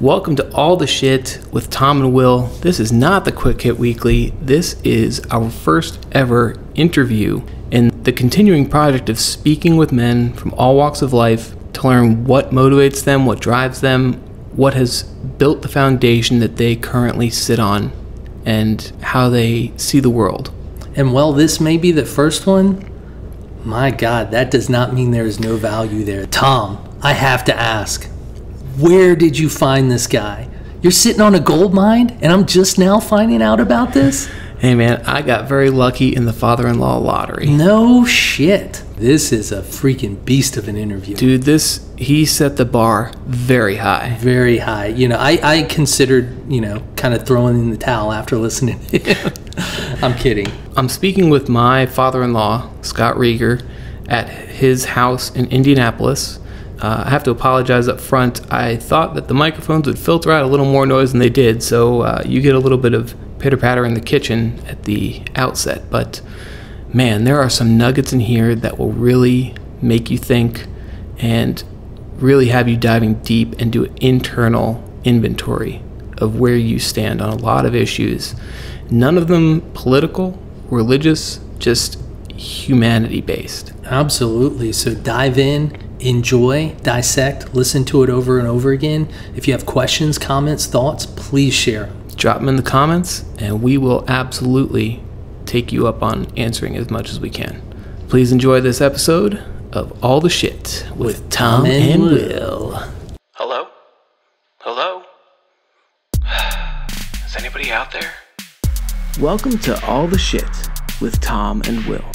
Welcome to All the Shit with Tom and Will. This is not the Quick Hit Weekly. This is our first ever interview in the continuing project of speaking with men from all walks of life to learn what motivates them, what drives them, what has built the foundation that they currently sit on, and how they see the world. And while this may be the first one, my God, that does not mean there is no value there. Tom, I have to ask, where did you find this guy? You're sitting on a gold mine, and I'm just now finding out about this? Hey man, I got very lucky in the father-in-law lottery. No shit. This is a freaking beast of an interview. Dude, he set the bar very high. Very high. You know, I considered, kind of throwing in the towel after listening to him. I'm kidding. I'm speaking with my father-in-law, Scott Rieger, at his house in Indianapolis. I have to apologize up front. I thought that the microphones would filter out a little more noise than they did, so you get a little bit of pitter-patter in the kitchen at the outset. But, man, there are some nuggets in here that will really make you think and really have you diving deep into an internal inventory of where you stand on a lot of issues. None of them political, religious, just humanity-based. Absolutely. So dive in. Enjoy, dissect, listen to it over and over again. If you have questions, comments, thoughts, please share. Drop them in the comments, and we will absolutely take you up on answering as much as we can. Please enjoy this episode of All the Shit with Tom and Will. Hello? Hello? Is anybody out there? Welcome to All the Shit with Tom and Will.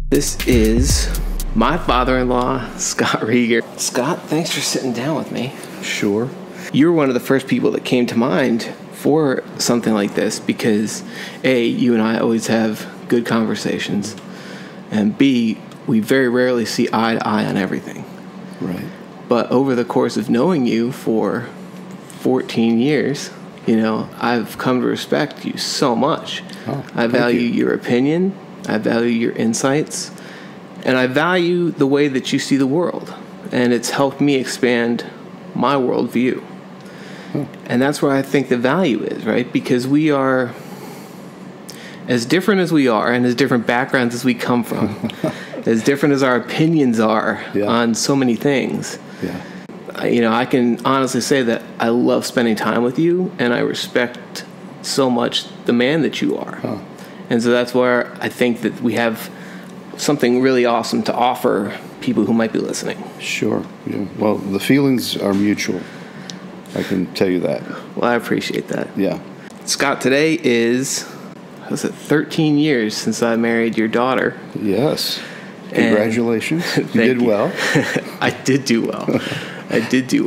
This is my father-in-law, Scott Rieger. Scott, thanks for sitting down with me. Sure. You were one of the first people that came to mind for something like this because, A, you and I always have good conversations, and B, we very rarely see eye to eye on everything. Right. But over the course of knowing you for 14 years, I've come to respect you so much. I value your opinion. I value your insights. And I value the way that you see the world. And it's helped me expand my worldview. And that's where I think the value is, right? Because we are, as different as we are, and as different backgrounds as we come from, as different as our opinions are on so many things. Yeah. I can honestly say that I love spending time with you, and I respect so much the man that you are. And so that's where I think that we have something really awesome to offer people who might be listening. Sure. Yeah. Well, the feelings are mutual. I can tell you that. Well, I appreciate that. Yeah. Scott, today is, 13 years since I married your daughter. Yes. Congratulations. You did well. I did do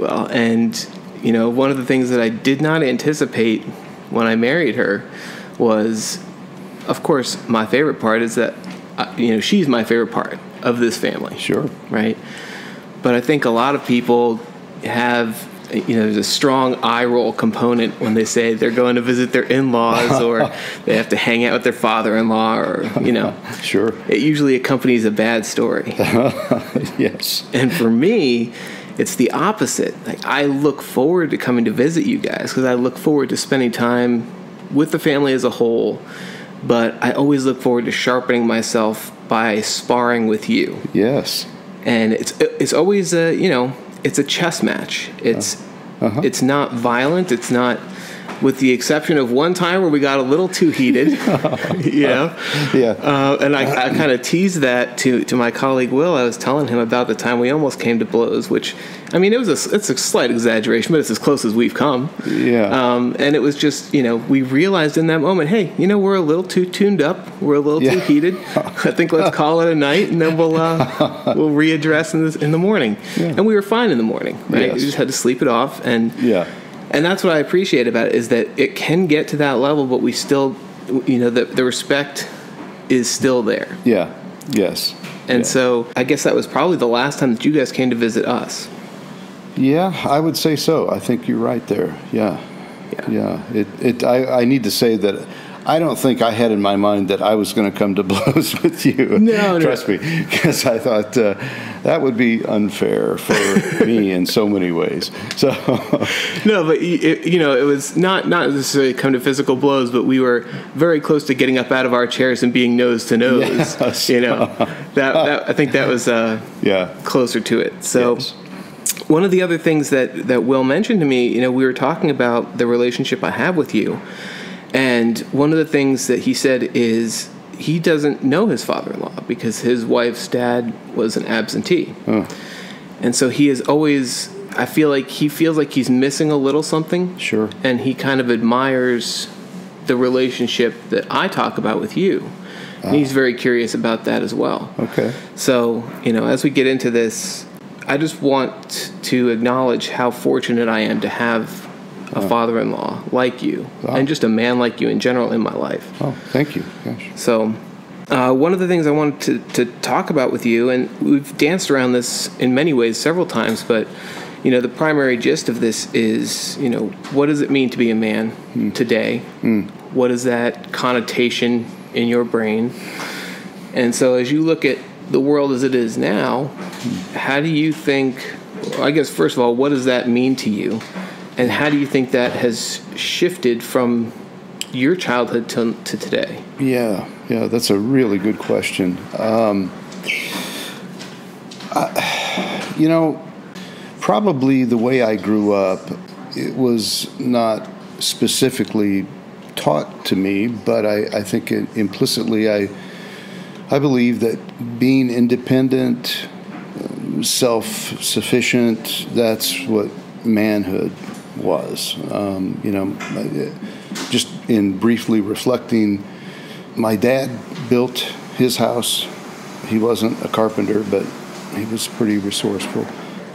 well. And, one of the things that I did not anticipate when I married her was, of course, my favorite part is that she's my favorite part of this family. Sure. Right? But I think a lot of people have, there's a strong eye roll component when they say they're going to visit their in-laws or they have to hang out with their father-in-law or, Sure. It usually accompanies a bad story. Yes. And for me, it's the opposite. Like, I look forward to coming to visit you guys because I look forward to spending time with the family as a whole. But I always look forward to sharpening myself by sparring with you. Yes. And it's always it's a chess match. It's not violent. It's not, with the exception of one time where we got a little too heated. Yeah. And I kind of teased that to my colleague Will. I was telling him about the time we almost came to blows, which, it's a slight exaggeration, but it's as close as we've come. Yeah. And it was just, we realized in that moment, hey, we're a little too tuned up. We're a little too heated. I think let's call it a night, and then we'll readdress in the morning. Yeah. And we were fine in the morning, right? Yes. We just had to sleep it off. And that's what I appreciate about it, is that it can get to that level, but we still, the respect is still there. Yeah. Yes. And so I guess that was probably the last time that you guys came to visit us. Yeah, I would say so. I think you're right there. Yeah. I need to say that I don't think I had in my mind that I was going to come to blows with you. No, Trust me, because I thought that would be unfair for me in so many ways. So no, but it was not necessarily come to physical blows, but we were very close to getting up out of our chairs and being nose to nose. Yes. That I think that was closer to it. So. Yes. One of the other things that Will mentioned to me, we were talking about the relationship I have with you. And one of the things that he said is he doesn't know his father-in-law because his wife's dad was an absentee. Oh. And so he is always, I feel like he feels like he's missing a little something. Sure. And he kind of admires the relationship that I talk about with you. And he's very curious about that as well. Okay. So, as we get into this, I just want to acknowledge how fortunate I am to have a father-in-law like you, and just a man like you in general in my life. Oh, thank you. Gosh. So, one of the things I wanted to talk about with you, and we've danced around this in many ways several times, but, the primary gist of this is, what does it mean to be a man today? What is that connotation in your brain? And so as you look at the world as it is now, how do you think, I guess, first of all, what does that mean to you? And how do you think that has shifted from your childhood to today? Yeah, that's a really good question. Probably the way I grew up, it was not specifically taught to me, but I think implicitly I believe that being independent, self-sufficient, that's what manhood was. Just in briefly reflecting, my dad built his house. He wasn't a carpenter, but he was pretty resourceful.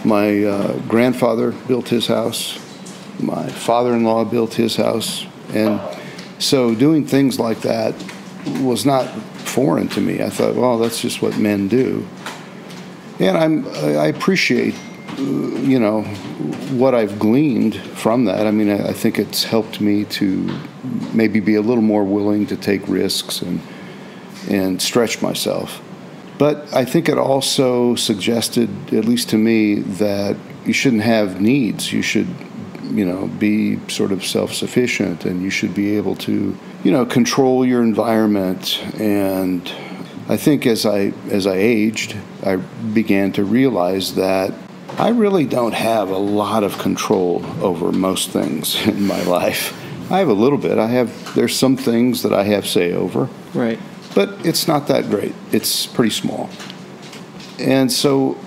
My grandfather built his house. My father-in-law built his house. And so doing things like that was not foreign to me. I thought, well, that's just what men do. And I appreciate what I've gleaned from that. I mean, I think it's helped me to maybe be a little more willing to take risks and stretch myself. But I think it also suggested, at least to me, that you shouldn't have needs. You should, be sort of self-sufficient, and you should be able to, control your environment. And I think as I aged, I began to realize that I really don't have a lot of control over most things in my life. I have a little bit. There's some things that I have say over. Right. But it's not that great. It's pretty small. And so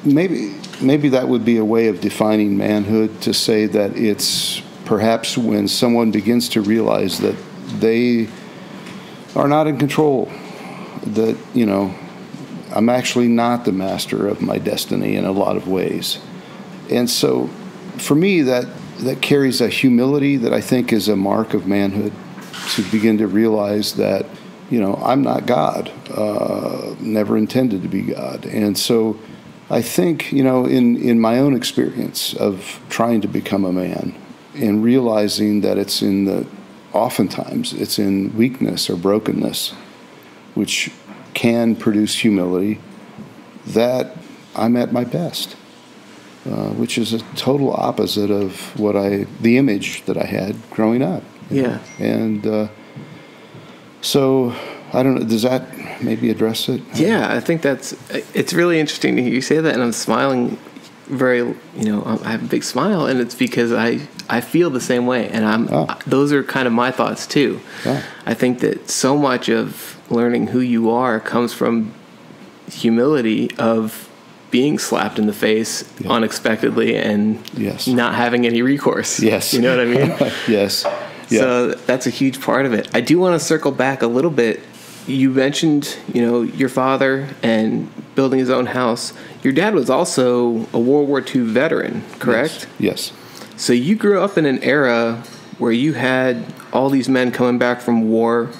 maybe that would be a way of defining manhood, to say that it's perhaps when someone begins to realize that they are not in control, that, I'm actually not the master of my destiny in a lot of ways. And so for me, that carries a humility that I think is a mark of manhood, to begin to realize that, I'm not God, never intended to be God. And so I think, in my own experience of trying to become a man and realizing that oftentimes it's in weakness or brokenness, which can produce humility, that I'm at my best, which is a total opposite of the image that I had growing up. Yeah. And so, I don't know, does that maybe address it? Yeah, I think it's really interesting to hear you say that, and I'm smiling I have a big smile, and it's because I feel the same way, and those are kind of my thoughts too. Oh. I think that so much of learning who you are comes from humility of being slapped in the face unexpectedly and not having any recourse. Yes. You know what I mean? Yes. Yeah. So that's a huge part of it. I do want to circle back a little bit. You mentioned, your father and building his own house. Your dad was also a World War II veteran, correct? Yes. So you grew up in an era where you had all these men coming back from war,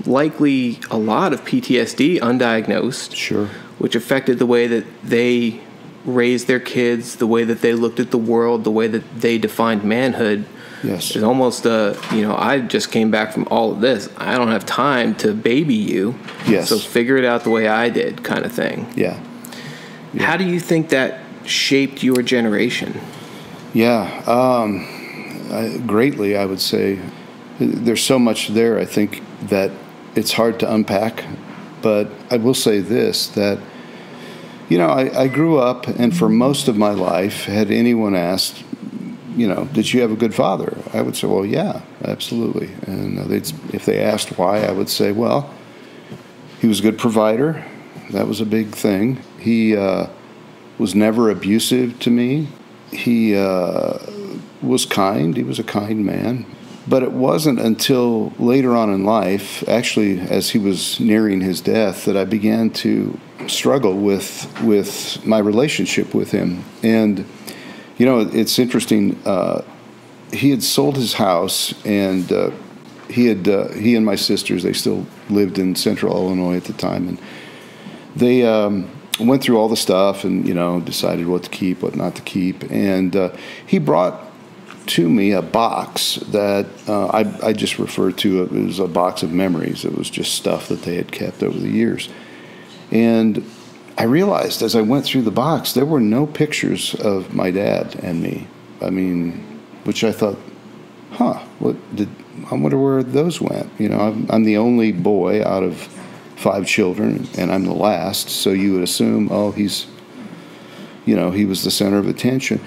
likely a lot of PTSD undiagnosed. Sure. Which affected the way that they raised their kids, the way that they looked at the world, the way that they defined manhood. Yes. It's almost, I just came back from all of this. I don't have time to baby you. Yes. So figure it out the way I did, kind of thing. Yeah. How do you think that shaped your generation? Yeah. Greatly, I would say. There's so much there, I think, that it's hard to unpack. But I will say this, that, I grew up, and for most of my life, had anyone asked, did you have a good father? I would say, well, yeah, absolutely. And if they asked why, I would say, well, he was a good provider. That was a big thing. He was never abusive to me. He was kind. He was a kind man. But it wasn't until later on in life, actually as he was nearing his death, that I began to struggle with my relationship with him. And, it's interesting. He had sold his house, and he and my sisters, they still lived in central Illinois at the time, and they went through all the stuff and, decided what to keep, what not to keep. And he brought to me a box that I just refer to it as a box of memories. It was just stuff that they had kept over the years. And I realized as I went through the box, there were no pictures of my dad and me. I mean, which I thought, I wonder where those went. I'm the only boy out of 5 children, and I'm the last. So you would assume, he was the center of attention.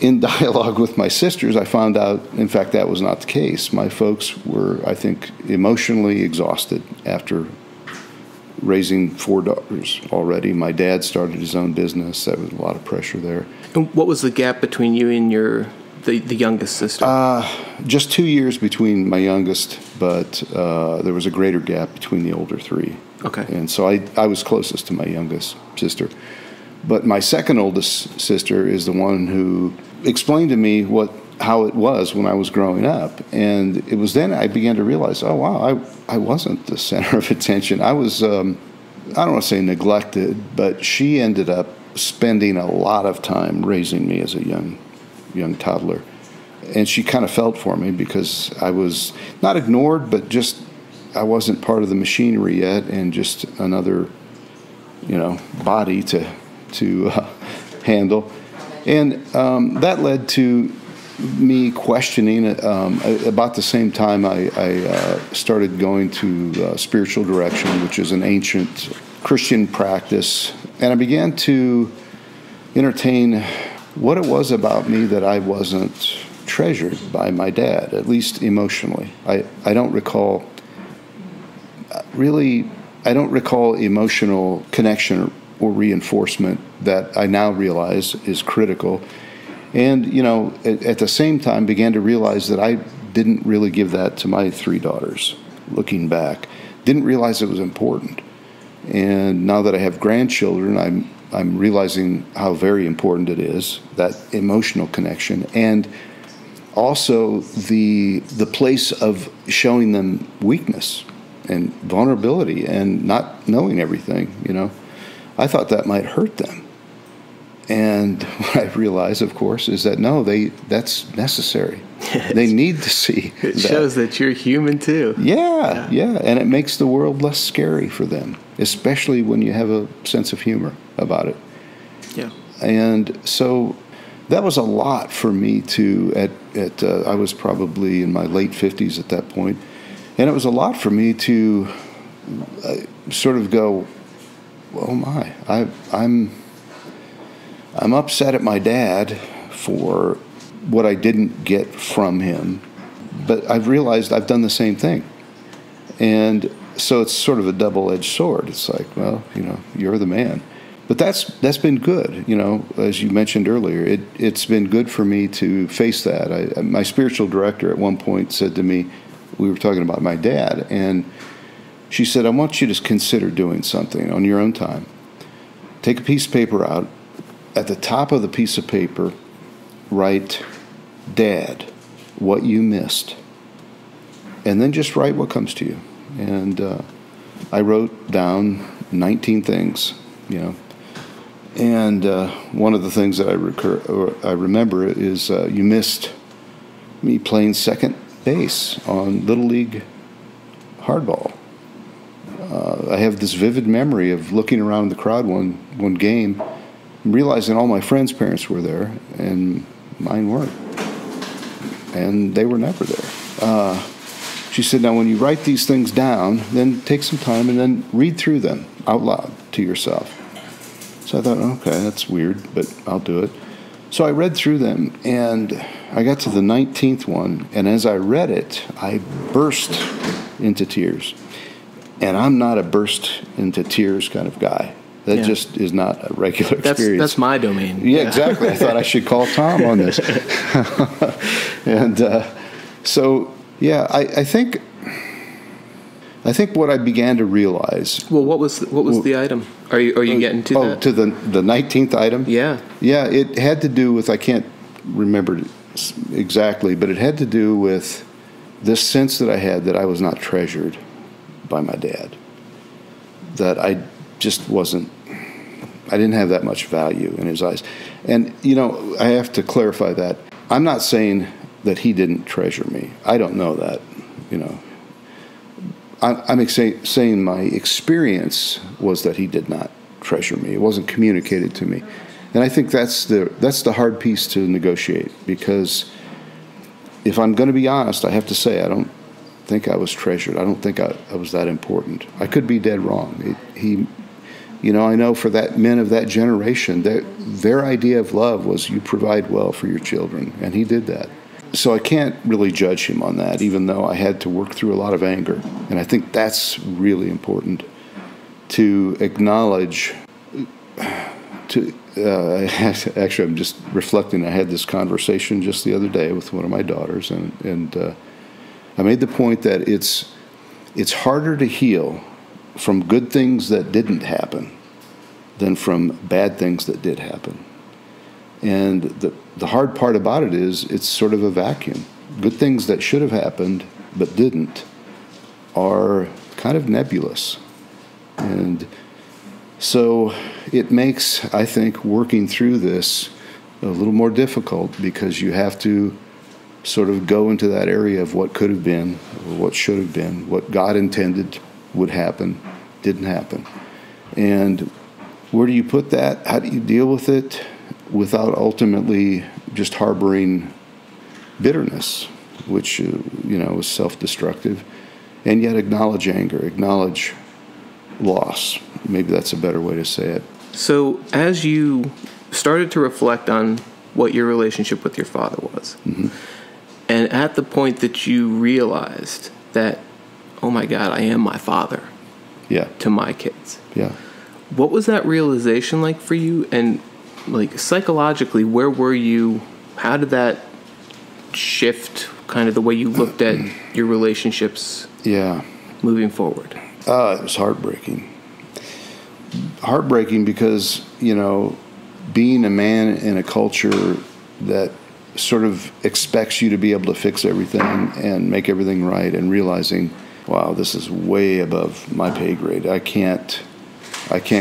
In dialogue with my sisters, I found out, in fact, that was not the case. My folks were, I think, emotionally exhausted after raising 4 daughters already. My dad started his own business. There was a lot of pressure there. And what was the gap between you and the youngest sister? Just 2 years between my youngest, but there was a greater gap between the older 3. Okay. And so I was closest to my youngest sister. But my second oldest sister is the one who explained to me how it was when I was growing up. And it was then I began to realize, oh, wow, I wasn't the center of attention. I was, I don't want to say neglected, but she ended up spending a lot of time raising me as a young toddler. And she kind of felt for me because I was not ignored, but just I wasn't part of the machinery yet, and just another, body to handle. And that led to me questioning. About the same time, I started going to spiritual direction, which is an ancient Christian practice. And I began to entertain what it was about me that I wasn't treasured by my dad, at least emotionally. I don't recall emotional connection or reinforcement that I now realize is critical. And, at the same time began to realize that I didn't really give that to my 3 daughters, looking back. Didn't realize it was important. And now that I have grandchildren, I'm realizing how very important it is, that emotional connection, and also the place of showing them weakness and vulnerability and not knowing everything, I thought that might hurt them. And what I realized, of course, is that no, that's necessary. They need to see it that. Shows that you're human too. Yeah, and it makes the world less scary for them, especially when you have a sense of humor about it. Yeah. And so that was a lot for me I was probably in my late 50s at that point, and it was a lot for me to sort of go, oh my, I'm upset at my dad for what I didn't get from him, but I've realized I've done the same thing. And so it's sort of a double-edged sword. It's like, well, you're the man. But that's been good, as you mentioned earlier. It's been good for me to face that. My spiritual director at one point said to me, we were talking about my dad, and she said, I want you to consider doing something on your own time. Take a piece of paper out. At the top of the piece of paper, write, Dad, what you missed. And then just write what comes to you. And I wrote down 19 things, And one of the things that I remember is you missed me playing second base on Little League hardball. I have this vivid memory of looking around the crowd one game, realizing all my friends' parents were there, and mine weren't. And they were never there. She said, now when you write these things down, then take some time and then read through them out loud to yourself. So I thought, okay, that's weird, but I'll do it. So I read through them, and I got to the 19th one, and as I read it, I burst into tears. And I'm not a burst into tears kind of guy. That just is not a regular experience. That's my domain. Yeah, exactly. I thought I should call Tom on this. And so, yeah, I think what I began to realize. Well, what was the item? Are you getting to that? Oh, to the 19th item? Yeah. Yeah, it had to do with, I can't remember exactly, but it had to do with this sense that I had that I was not treasured by my dad. That I just wasn't, I didn't have that much value in his eyes. And, I have to clarify that. I'm not saying that he didn't treasure me. I don't know that, I'm saying my experience was that he did not treasure me. It wasn't communicated to me. And I think that's the hard piece to negotiate, because if I'm going to be honest, I have to say I don't think I was treasured. I don't think I was that important. I could be dead wrong. I know for that men of that generation, their idea of love was you provide well for your children, and he did that. So I can't really judge him on that, even though I had to work through a lot of anger. And I think that's really important to acknowledge. Actually, I'm just reflecting. I had this conversation just the other day with one of my daughters, and I made the point that it's harder to heal from good things that didn't happen than from bad things that did happen. And the hard part about it is it's sort of a vacuum. Good things that should have happened but didn't are kind of nebulous. And so it makes, I think, working through this a little more difficult, because you have to sort of go into that area of what could have been, or what should have been, what God intended would happen, didn't happen. And where do you put that? How do you deal with it without ultimately just harboring bitterness, which, is self-destructive, and yet acknowledge anger, acknowledge loss. Maybe that's a better way to say it. So as you started to reflect on what your relationship with your father was, mm-hmm. and at the point that you realized that, oh my God, I am my father to my kids. Yeah. What was that realization like for you? And like psychologically, where were you? How did that shift kind of the way you looked at your relationships moving forward? It was heartbreaking. Heartbreaking because, being a man in a culture that sort of expects you to be able to fix everything and make everything right, and realizing, wow, this is way above my pay grade. I can't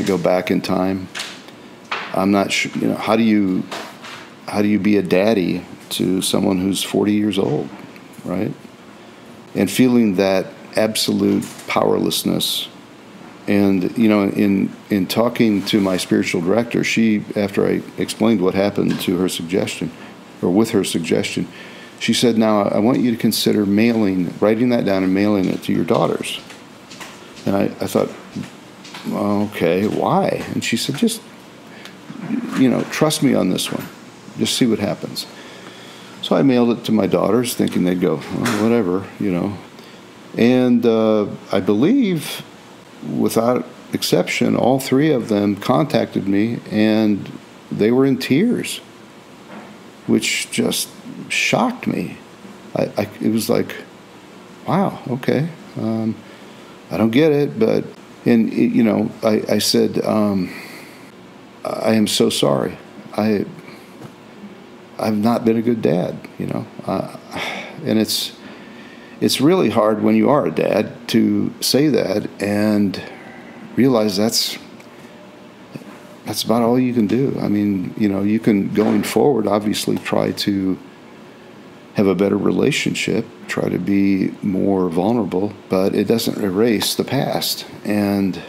go back in time. I'm not sure, how do you be a daddy to someone who's 40 years old, right? And feeling that absolute powerlessness. And, in talking to my spiritual director, she, after I explained what happened to her suggestion, or with her suggestion, she said, now I want you to consider writing that down and mailing it to your daughters. And I thought, okay, why? And she said, just, trust me on this one. Just see what happens. So I mailed it to my daughters, thinking they'd go, well, whatever, And I believe, without exception, all three of them contacted me, and they were in tears, which just shocked me. It was like, wow, okay, I don't get it, but I said, I am so sorry. I've not been a good dad, and it's really hard when you are a dad to say that and realize that's about all you can do. I mean, you can, going forward, obviously try to have a better relationship, try to be more vulnerable, but it doesn't erase the past. And,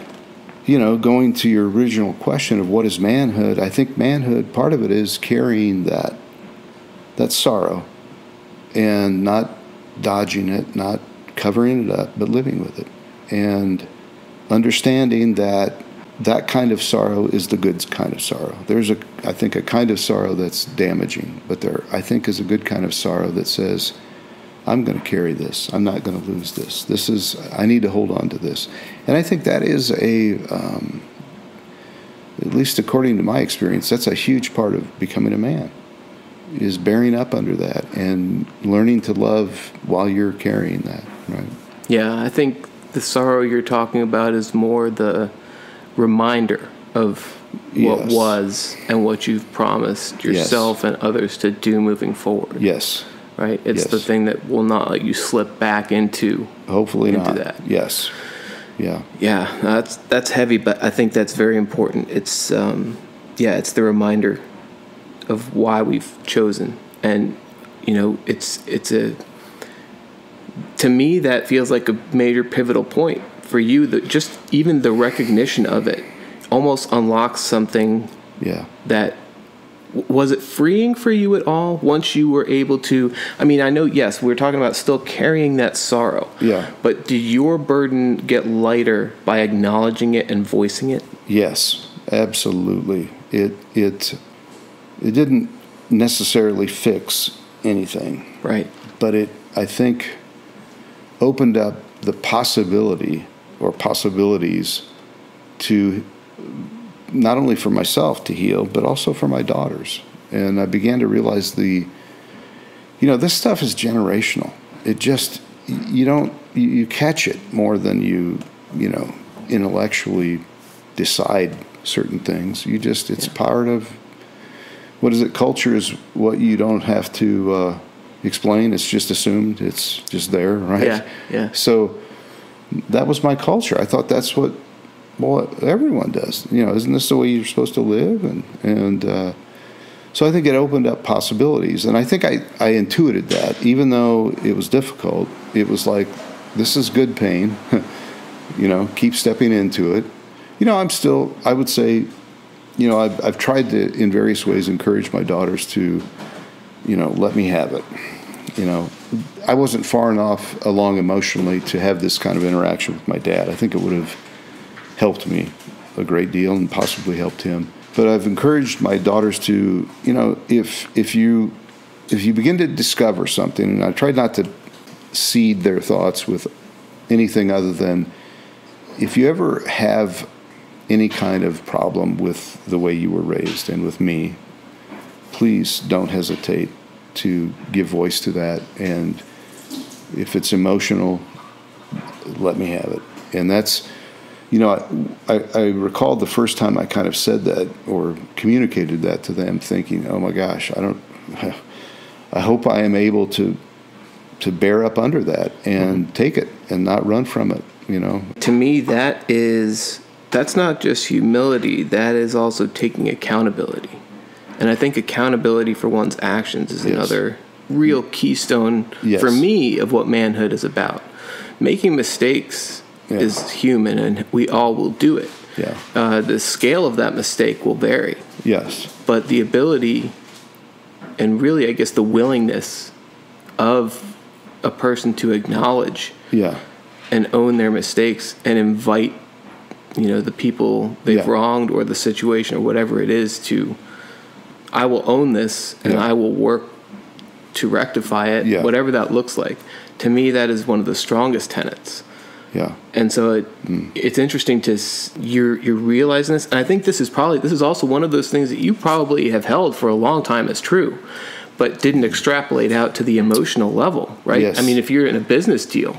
going to your original question of what is manhood, I think manhood, part of it is carrying that sorrow and not dodging it, not covering it up, but living with it. And understanding that kind of sorrow is the good kind of sorrow. There's I think a kind of sorrow that's damaging, but there, I think, is a good kind of sorrow that says, I'm going to carry this. I'm not going to lose this. I need to hold on to this. And I think that is at least according to my experience, that's a huge part of becoming a man, is bearing up under that and learning to love while you're carrying that, right? Yeah, I think the sorrow you're talking about is more the reminder of what was and what you've promised yourself and others to do moving forward. Yes. Right? It's the thing that will not let you slip back into hopefully into not. That. Yes. Yeah. Yeah, that's heavy, but I think that's very important. It's it's the reminder of why we've chosen, and to me that feels like a major pivotal point for you. That just even the recognition of it almost unlocks something. Yeah. That was it freeing for you at all once you were able to? I mean, I know, yes, we're talking about still carrying that sorrow. Yeah. But did your burden get lighter by acknowledging it and voicing it? Yes, absolutely. It didn't necessarily fix anything. Right. But it, I think, opened up the possibility or possibilities to not only for myself to heal, but also for my daughters. And I began to realize this stuff is generational. It just, you catch it more than you intellectually decide certain things. It's part of, what is it? Culture is what you don't have to explain. It's just assumed. It's just there, right? Yeah, yeah. So that was my culture. I thought that's what everyone does. Isn't this the way you're supposed to live? And so I think it opened up possibilities. And I think I intuited that, even though it was difficult. It was like, this is good pain. Keep stepping into it. I would say, I've tried to, in various ways, encourage my daughters to, let me have it. I wasn't far enough along emotionally to have this kind of interaction with my dad. I think it would have helped me a great deal and possibly helped him. But I've encouraged my daughters to, if you begin to discover something, and I tried not to seed their thoughts with anything other than, if you ever have any kind of problem with the way you were raised and with me, please don't hesitate to give voice to that. And if it's emotional, let me have it. And that's, I recall the first time I kind of said that or communicated that to them, thinking, oh my gosh, I hope I am able to bear up under that and take it and not run from it, To me, that's not just humility, that is also taking accountability. And I think accountability for one's actions is another real keystone for me of what manhood is about. Making mistakes is human, and we all will do it. Yeah. The scale of that mistake will vary. Yes. But the ability and really, I guess, the willingness of a person to acknowledge and own their mistakes and invite, the people they've wronged or the situation or whatever it is to, I will own this and I will work to rectify it, whatever that looks like. To me, that is one of the strongest tenets. Yeah. And so it's interesting you're realizing this. And I think this is also one of those things that you probably have held for a long time as true, but didn't extrapolate out to the emotional level, right? Yes. I mean, if you're in a business deal,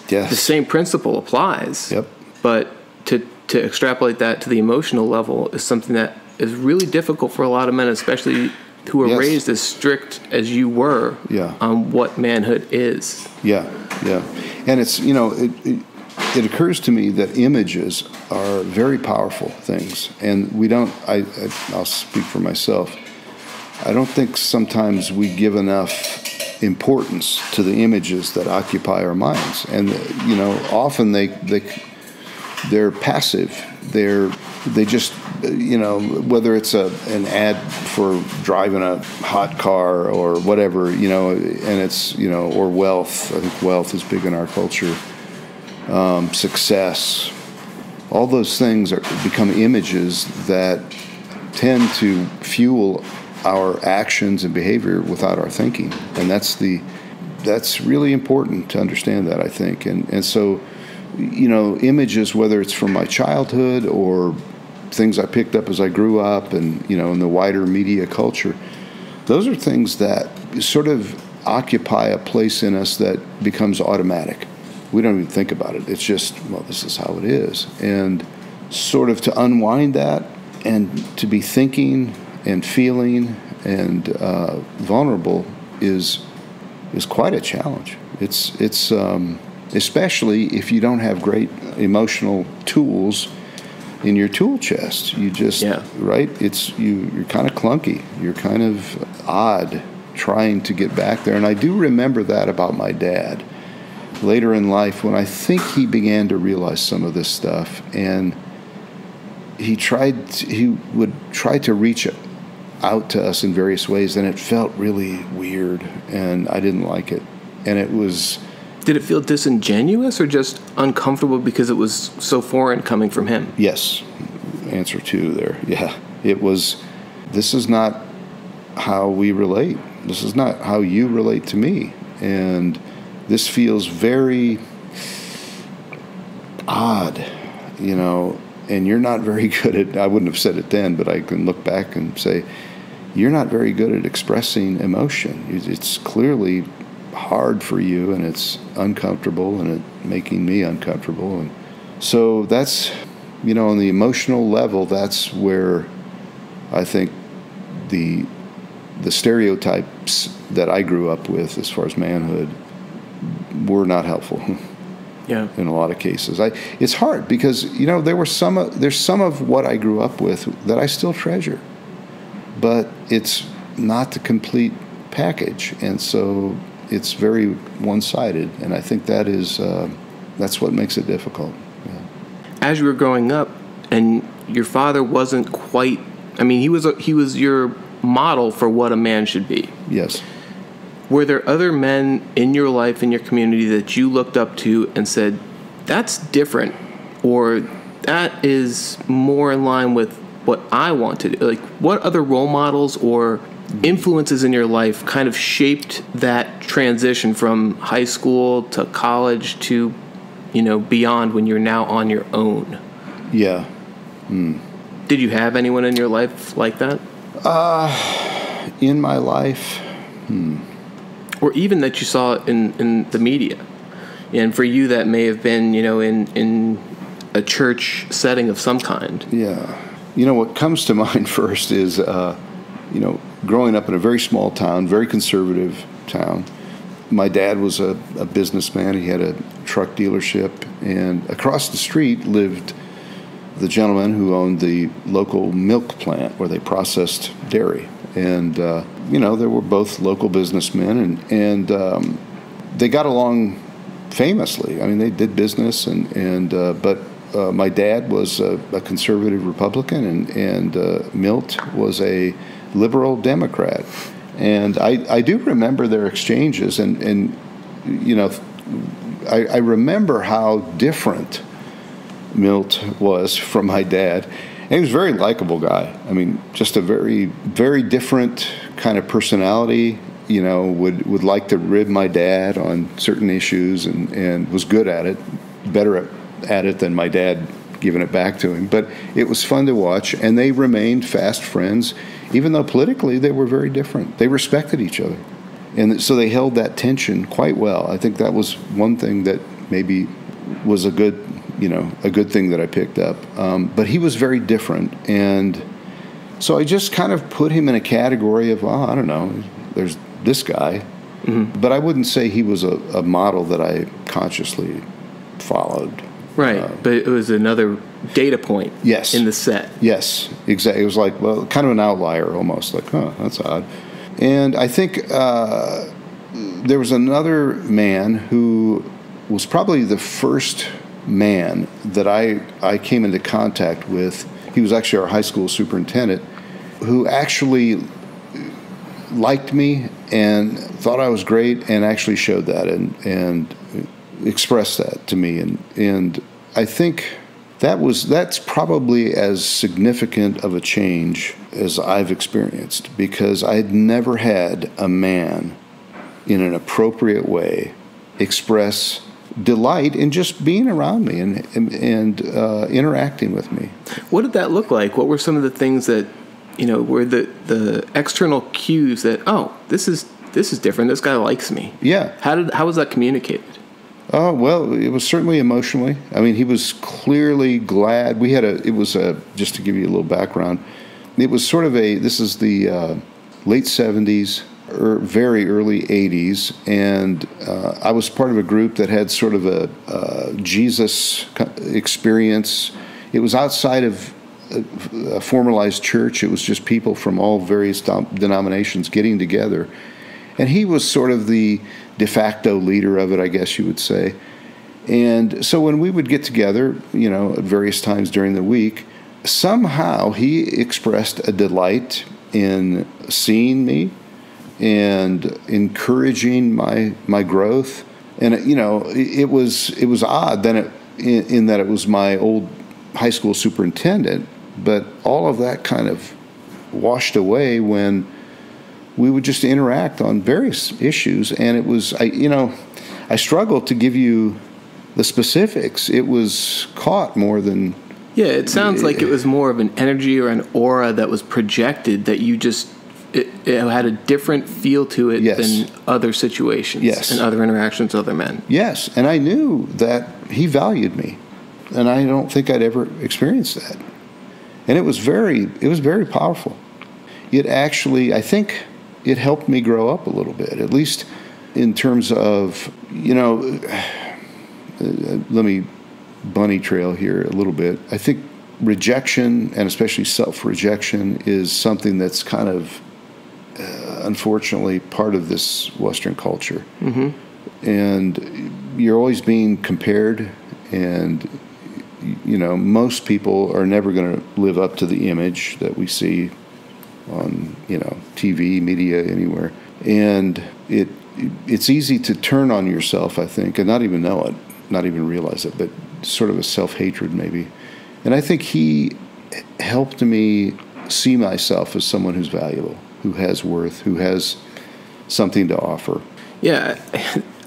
the same principle applies. Yep. But to extrapolate that to the emotional level is something that is really difficult for a lot of men, especially who are raised as strict as you were on what manhood is. Yeah, yeah. And it's, it occurs to me that images are very powerful things. And we don't, I'll speak for myself, I don't think sometimes we give enough importance to the images that occupy our minds. And, often they're passive. They just, whether it's an ad for driving a hot car or whatever, and it's, or wealth. I think wealth is big in our culture. Success. All those things become images that tend to fuel our actions and behavior without our thinking. And that's really important to understand that, I think. And so, images, whether it's from my childhood or things I picked up as I grew up and, in the wider media culture, those are things that sort of occupy a place in us that becomes automatic. We don't even think about it. It's just, well, this is how it is. And sort of to unwind that and to be thinking and feeling and vulnerable is quite a challenge. It's especially if you don't have great emotional tools in your tool chest. You just, right? You're kind of clunky. You're kind of odd trying to get back there. And I do remember that about my dad later in life when I think he began to realize some of this stuff, and he would try to reach out to us in various ways, and it felt really weird, and I didn't like it. And it was... Did it feel disingenuous or just uncomfortable because it was so foreign coming from him? Yes. Answer 2 there. Yeah. It was, this is not how we relate. This is not how you relate to me. And this feels very odd, and you're not very good at, I wouldn't have said it then, but I can look back and say, you're not very good at expressing emotion. It's clearly hard for you, and it's uncomfortable, and it's making me uncomfortable. And so that's, on the emotional level, that's where I think the stereotypes that I grew up with as far as manhood were not helpful. Yeah. In a lot of cases. It's hard because, there's some of what I grew up with that I still treasure, but it's not the complete package. And so it's very one-sided. And I think that's what makes it difficult. Yeah. As you were growing up and your father wasn't quite, he was your model for what a man should be. Yes. Were there other men in your life, in your community, that you looked up to and said, that's different, or that is more in line with what I want to do? Like, what other role models or influences in your life kind of shaped that transition from high school to college to, beyond when you're now on your own? Yeah. Did you have anyone in your life like that? In my life? Or even that you saw in the media. And for you, that may have been, in a church setting of some kind. Yeah. What comes to mind first is, growing up in a very small town, very conservative town. My dad was a businessman. He had a truck dealership. And across the street lived the gentleman who owned the local milk plant where they processed dairy. And, they were both local businessmen, and they got along famously. They did business, but my dad was a conservative Republican, and Milt was a liberal Democrat. And I do remember their exchanges, and I remember how different Milt was from my dad. And he was a very likable guy. Just a very, very different kind of personality. Would like to rib my dad on certain issues and was good at it, better at it than my dad giving it back to him. But it was fun to watch, and they remained fast friends, even though politically they were very different. They respected each other. And so they held that tension quite well. I think that was one thing that maybe was a good thing that I picked up. But he was very different. And so I just kind of put him in a category of, I don't know, there's this guy. Mm-hmm. But I wouldn't say he was a model that I consciously followed. Right, but it was another data point. Yes. In the set. Yes, exactly. It was like, kind of an outlier almost. Like, that's odd. And I think there was another man who was probably the first man that I came into contact with. He was actually our high school superintendent, who actually liked me and thought I was great, and actually showed that and expressed that to me. And I think that's probably as significant of a change as I've experienced, because I had never had a man in an appropriate way express delight in just being around me and interacting with me. What did that look like? What were some of the things that, were the external cues that, oh, this is different. This guy likes me. Yeah. How was that communicated? Oh, well, it was certainly emotionally. I mean, he was clearly glad. Just to give you a little background, it was sort of this is the late 70s, or very early 80s, and I was part of a group that had sort of a Jesus experience. It was outside of a formalized church. It was just people from all various denominations getting together. And he was sort of the de facto leader of it, I guess you would say. And so when we would get together, at various times during the week, somehow he expressed a delight in seeing me and encouraging my growth. And it was odd then in that it was my old high school superintendent, but all of that kind of washed away when we would just interact on various issues. And it was, I struggled to give you the specifics. It was caught more than... Yeah, it sounds like it was more of an energy or an aura that was projected, that you just, it had a different feel to it than other situations and other interactions with other men. Yes, and I knew that he valued me, and I don't think I'd ever experienced that. And it was very powerful. It actually, I think, it helped me grow up a little bit, at least in terms of, let me bunny trail here a little bit. I think rejection, and especially self-rejection, is something that's kind of, unfortunately, part of this Western culture. Mm-hmm. And you're always being compared, and, most people are never going to live up to the image that we see on, TV, media, anywhere. And it's easy to turn on yourself, I think, and not even know it, not even realize it, but sort of a self-hatred maybe. And I think he helped me see myself as someone who's valuable, who has worth, who has something to offer. Yeah,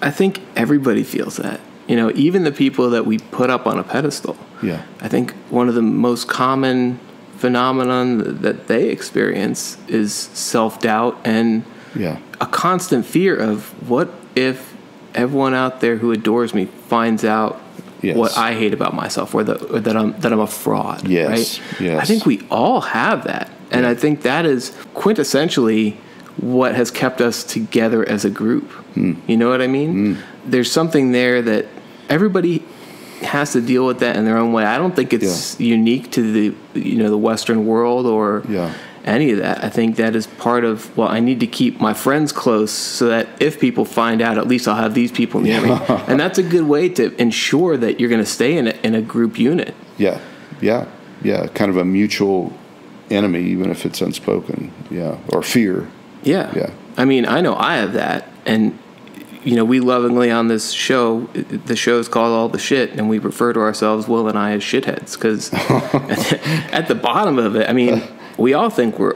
I think everybody feels that. Even the people that we put up on a pedestal. Yeah. I think one of the most common phenomenon that they experience is self-doubt and a constant fear of, what if everyone out there who adores me finds out what I hate about myself, or that I'm a fraud. Yes. Right? Yes. I think we all have that, and I think that is quintessentially what has kept us together as a group. You know what I mean? There's something there that everybody has to deal with that in their own way. I don't think it's unique to the Western world or any of that. I think that is part of, I need to keep my friends close so that if people find out, at least I'll have these people near me. And that's a good way to ensure that you're going to stay in a group unit. Yeah. Kind of a mutual enemy, even if it's unspoken. Yeah. Or fear. Yeah. I mean, I know I have that. And, we lovingly on this show, the show's called All the Shit, and we refer to ourselves, Will and I, as shitheads. Because at the bottom of it, I mean, we all think we're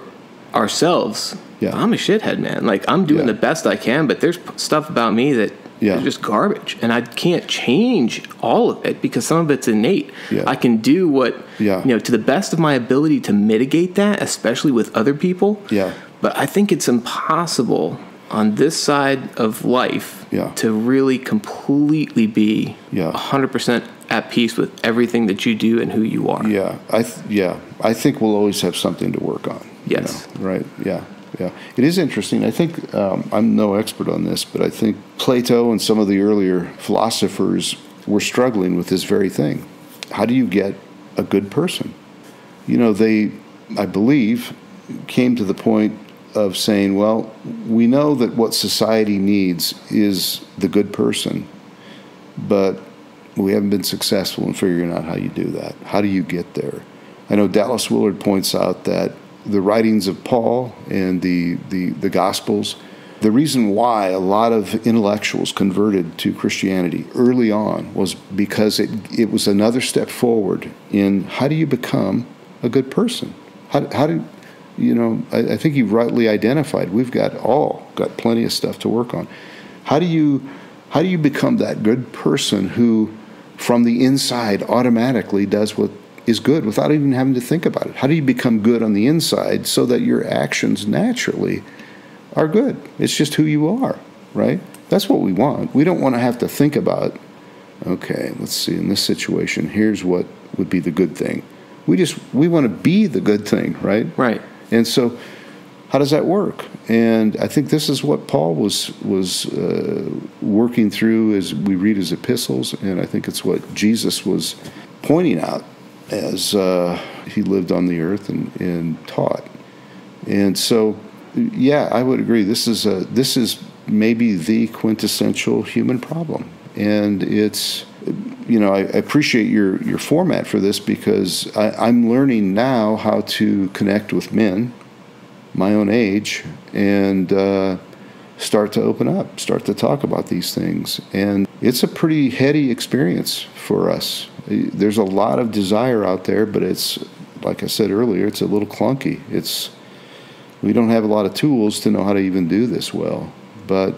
ourselves. Yeah. I'm a shithead, man. Like, I'm doing the best I can, but there's stuff about me that is just garbage. And I can't change all of it because some of it's innate. Yeah. I can do what, to the best of my ability to mitigate that, especially with other people. Yeah. But I think it's impossible on this side of life to really completely be 100% at peace with everything that you do and who you are. I think we'll always have something to work on. Yes. Right? Yeah. It is interesting. I think, I'm no expert on this, but I think Plato and some of the earlier philosophers were struggling with this very thing. How do you get a good person? They, I believe, came to the point of saying, well, we know that what society needs is the good person, but we haven't been successful in figuring out how you do that. How do you get there? I know Dallas Willard points out that the writings of Paul and the Gospels, the reason why a lot of intellectuals converted to Christianity early on was because it was another step forward in how do you become a good person? How do I think you've rightly identified we've got plenty of stuff to work on. How do you become that good person who from the inside automatically does what is good without even having to think about it? How do you become good on the inside so that your actions naturally are good? It's just who you are, right? That's what we want. We don't want to have to think about, okay, let's see, in this situation, here's what would be the good thing. We want to be the good thing, right? Right. And so how does that work? And I think this is what Paul was working through as we read his epistles, and I think it's what Jesus was pointing out as he lived on the earth and taught. And so, yeah, I would agree. This is maybe the quintessential human problem, and it's I appreciate your format for this because I'm learning now how to connect with men my own age and start to open up, start to talk about these things. And it's a pretty heady experience for us. There's a lot of desire out there, but it's, like I said earlier, it's a little clunky. We don't have a lot of tools to know how to even do this well. But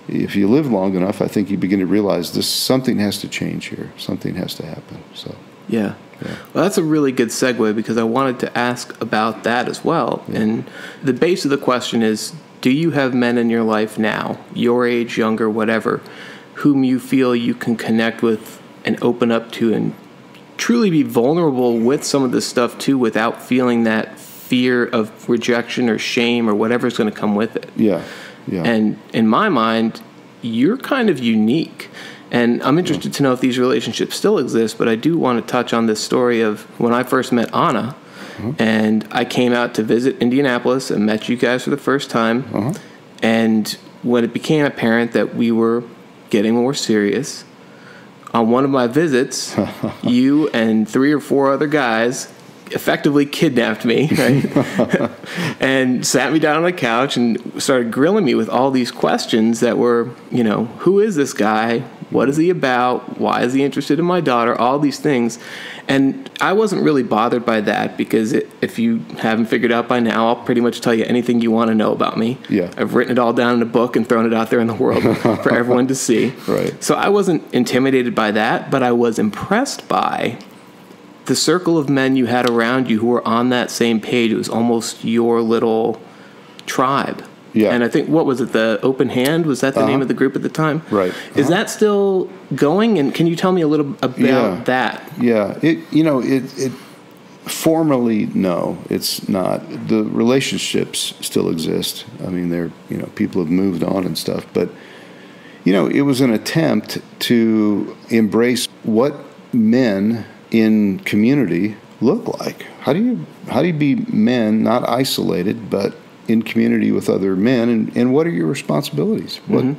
if you live long enough, I think you begin to realize something has to change here. Something has to happen. So yeah. Well, that's a really good segue because I wanted to ask about that as well. Yeah. And the base of the question is, do you have men in your life now, your age, younger, whatever, whom you feel you can connect with and open up to and truly be vulnerable with some of this stuff too without feeling that fear of rejection or shame or whatever's going to come with it? Yeah. And in my mind, you're kind of unique. And I'm interested to know if these relationships still exist, but I do want to touch on this story of when I first met Anna, and I came out to visit Indianapolis and met you guys for the first time. And when it became apparent that we were getting more serious, on one of my visits, you and 3 or 4 other guys effectively kidnapped me, right? And sat me down on the couch and started grilling me with all these questions that were, who is this guy? What is he about? Why is he interested in my daughter? All these things. And I wasn't really bothered by that because if you haven't figured out by now, I'll pretty much tell you anything you want to know about me. Yeah. I've written it all down in a book and thrown it out there in the world for everyone to see. Right. So I wasn't intimidated by that, but I was impressed by the circle of men you had around you who were on that same page. It was almost your little tribe. Yeah. And I think, what was it, the Open Hand? Was that the name of the group at the time? Right. Is that still going? And can you tell me a little about that? Yeah. It formally, no, it's not. The relationships still exist. I mean, people have moved on and stuff. But, it was an attempt to embrace what men in community look like. How do you be men, not isolated, but in community with other men, and what are your responsibilities? What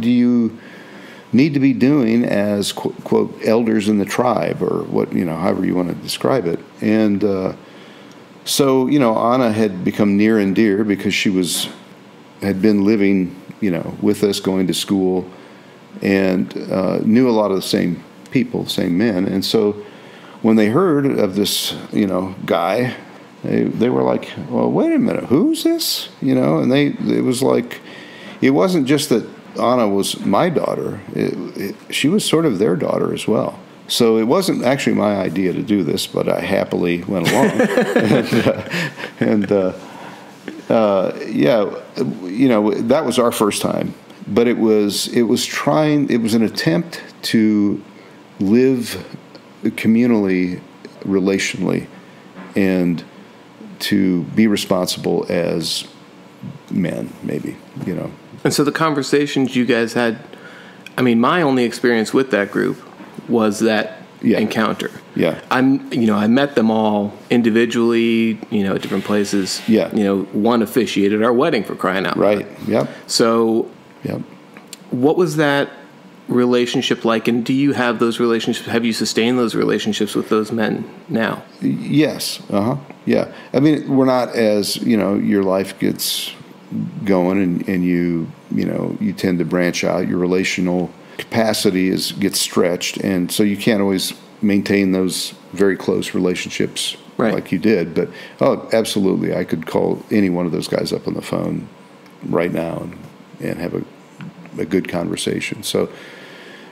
do you need to be doing as quote elders in the tribe, or what, however you want to describe it? And so Anna had become near and dear because she had been living with us, going to school, and knew a lot of the same people, same men. And so when they heard of this guy, they were like, well, wait a minute, who's this? And it was like, it wasn't just that Anna was my daughter. She was sort of their daughter as well. So it wasn't actually my idea to do this, but I happily went along. That was our first time. But it was an attempt to live communally, relationally, and to be responsible as men, maybe, And so the conversations you guys had, I mean, my only experience with that group was that encounter. Yeah. I met them all individually, at different places. Yeah. One officiated our wedding, for crying out loud. Right. Yep. So, Yep. what was that relationship like, and do you have those relationships? Have you sustained those relationships with those men now? Yes. Yeah. I mean, we're not as, your life gets going and you tend to branch out. Your relational capacity gets stretched, and so you can't always maintain those very close relationships like you did. But absolutely, I could call any one of those guys up on the phone right now and have a good conversation. So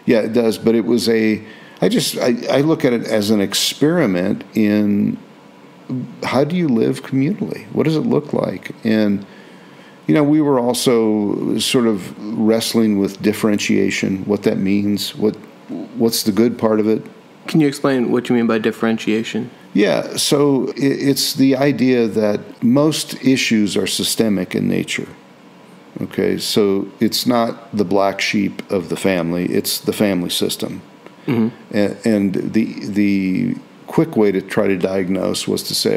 yeah, it does. But it was I look at it as an experiment in how do you live communally? What does it look like? And we were also sort of wrestling with differentiation, what that means, what's the good part of it. Can you explain what you mean by differentiation? Yeah, so it's the idea that most issues are systemic in nature. Okay, so it's not the black sheep of the family, it's the family system. Mm-hmm. And the quick way to try to diagnose was to say,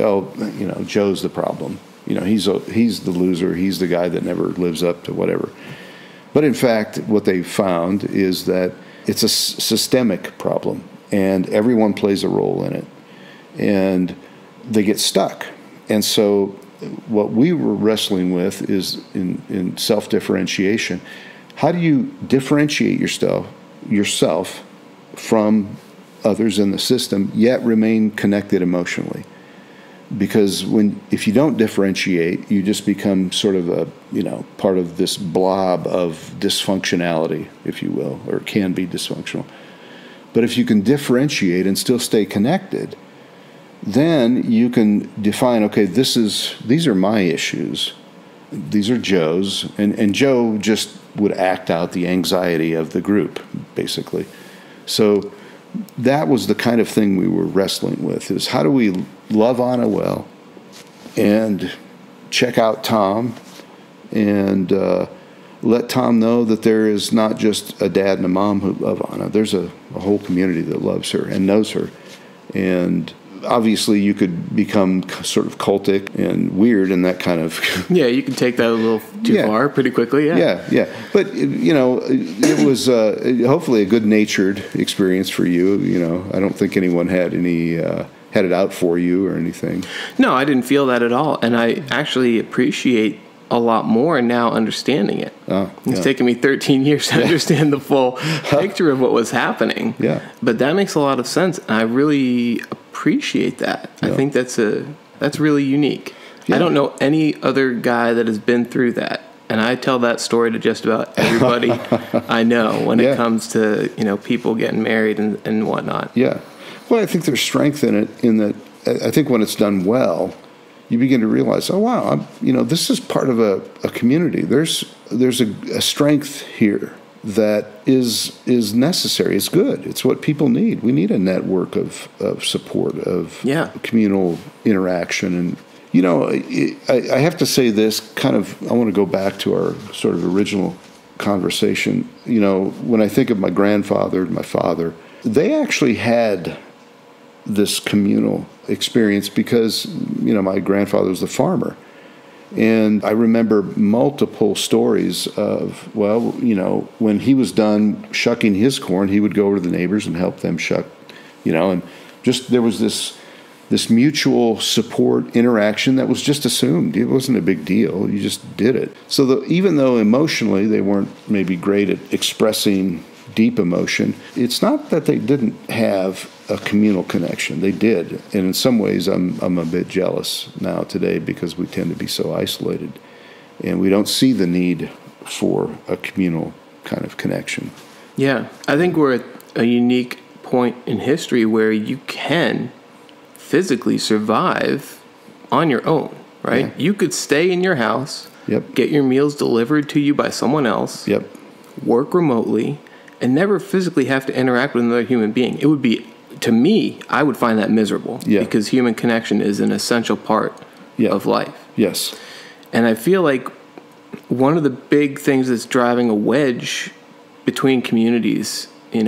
Joe's the problem. He's the loser. He's the guy that never lives up to whatever. But in fact, what they found is that it's a systemic problem, and everyone plays a role in it, and they get stuck. And so what we were wrestling with is in self-differentiation. How do you differentiate yourself from others in the system, yet remain connected emotionally? Because if you don't differentiate, you just become sort of a part of this blob of dysfunctionality, if you will, or it can be dysfunctional. But if you can differentiate and still stay connected, then you can define, okay, these are my issues, these are Joe's, and Joe just would act out the anxiety of the group, basically. So that was the kind of thing we were wrestling with, is how do we love Anna well and check out Tom and let Tom know that there is not just a dad and a mom who love Anna. There's a whole community that loves her and knows her. And obviously you could become sort of cultic and weird and that kind of... Yeah, you can take that a little too far pretty quickly, yeah. Yeah. But, it was hopefully a good-natured experience for you. I don't think anyone had had it out for you or anything. No, I didn't feel that at all. And I actually appreciate a lot more now understanding it. It's taken me 13 years to understand the full picture of what was happening. Yeah. But that makes a lot of sense. And I really appreciate that. Yeah. I think that's really unique. Yeah. I don't know any other guy that has been through that. And I tell that story to just about everybody I know when it comes to, people getting married and whatnot. Yeah. Well, I think there's strength in it, in that I think when it's done well, you begin to realize, oh, wow, this is part of a community. There's a strength here that is necessary. It's good. It's what people need. We need a network of support, of communal interaction. And, I have to say this I want to go back to our sort of original conversation. When I think of my grandfather and my father, they actually had this communal experience because, my grandfather was a farmer. And I remember multiple stories of, when he was done shucking his corn, he would go over to the neighbors and help them shuck, and just there was this mutual support interaction that was just assumed. It wasn't a big deal. You just did it. So even though emotionally they weren't maybe great at expressing deep emotion, it's not that they didn't have a communal connection. They did. And in some ways, I'm a bit jealous now today because we tend to be so isolated and we don't see the need for a communal kind of connection. Yeah. I think we're at a unique point in history where you can physically survive on your own, right? Yeah. You could stay in your house, get your meals delivered to you by someone else, work remotely, and never physically have to interact with another human being. It would be, to me, I would find that miserable because human connection is an essential part of life. Yes. And I feel like one of the big things that's driving a wedge between communities, and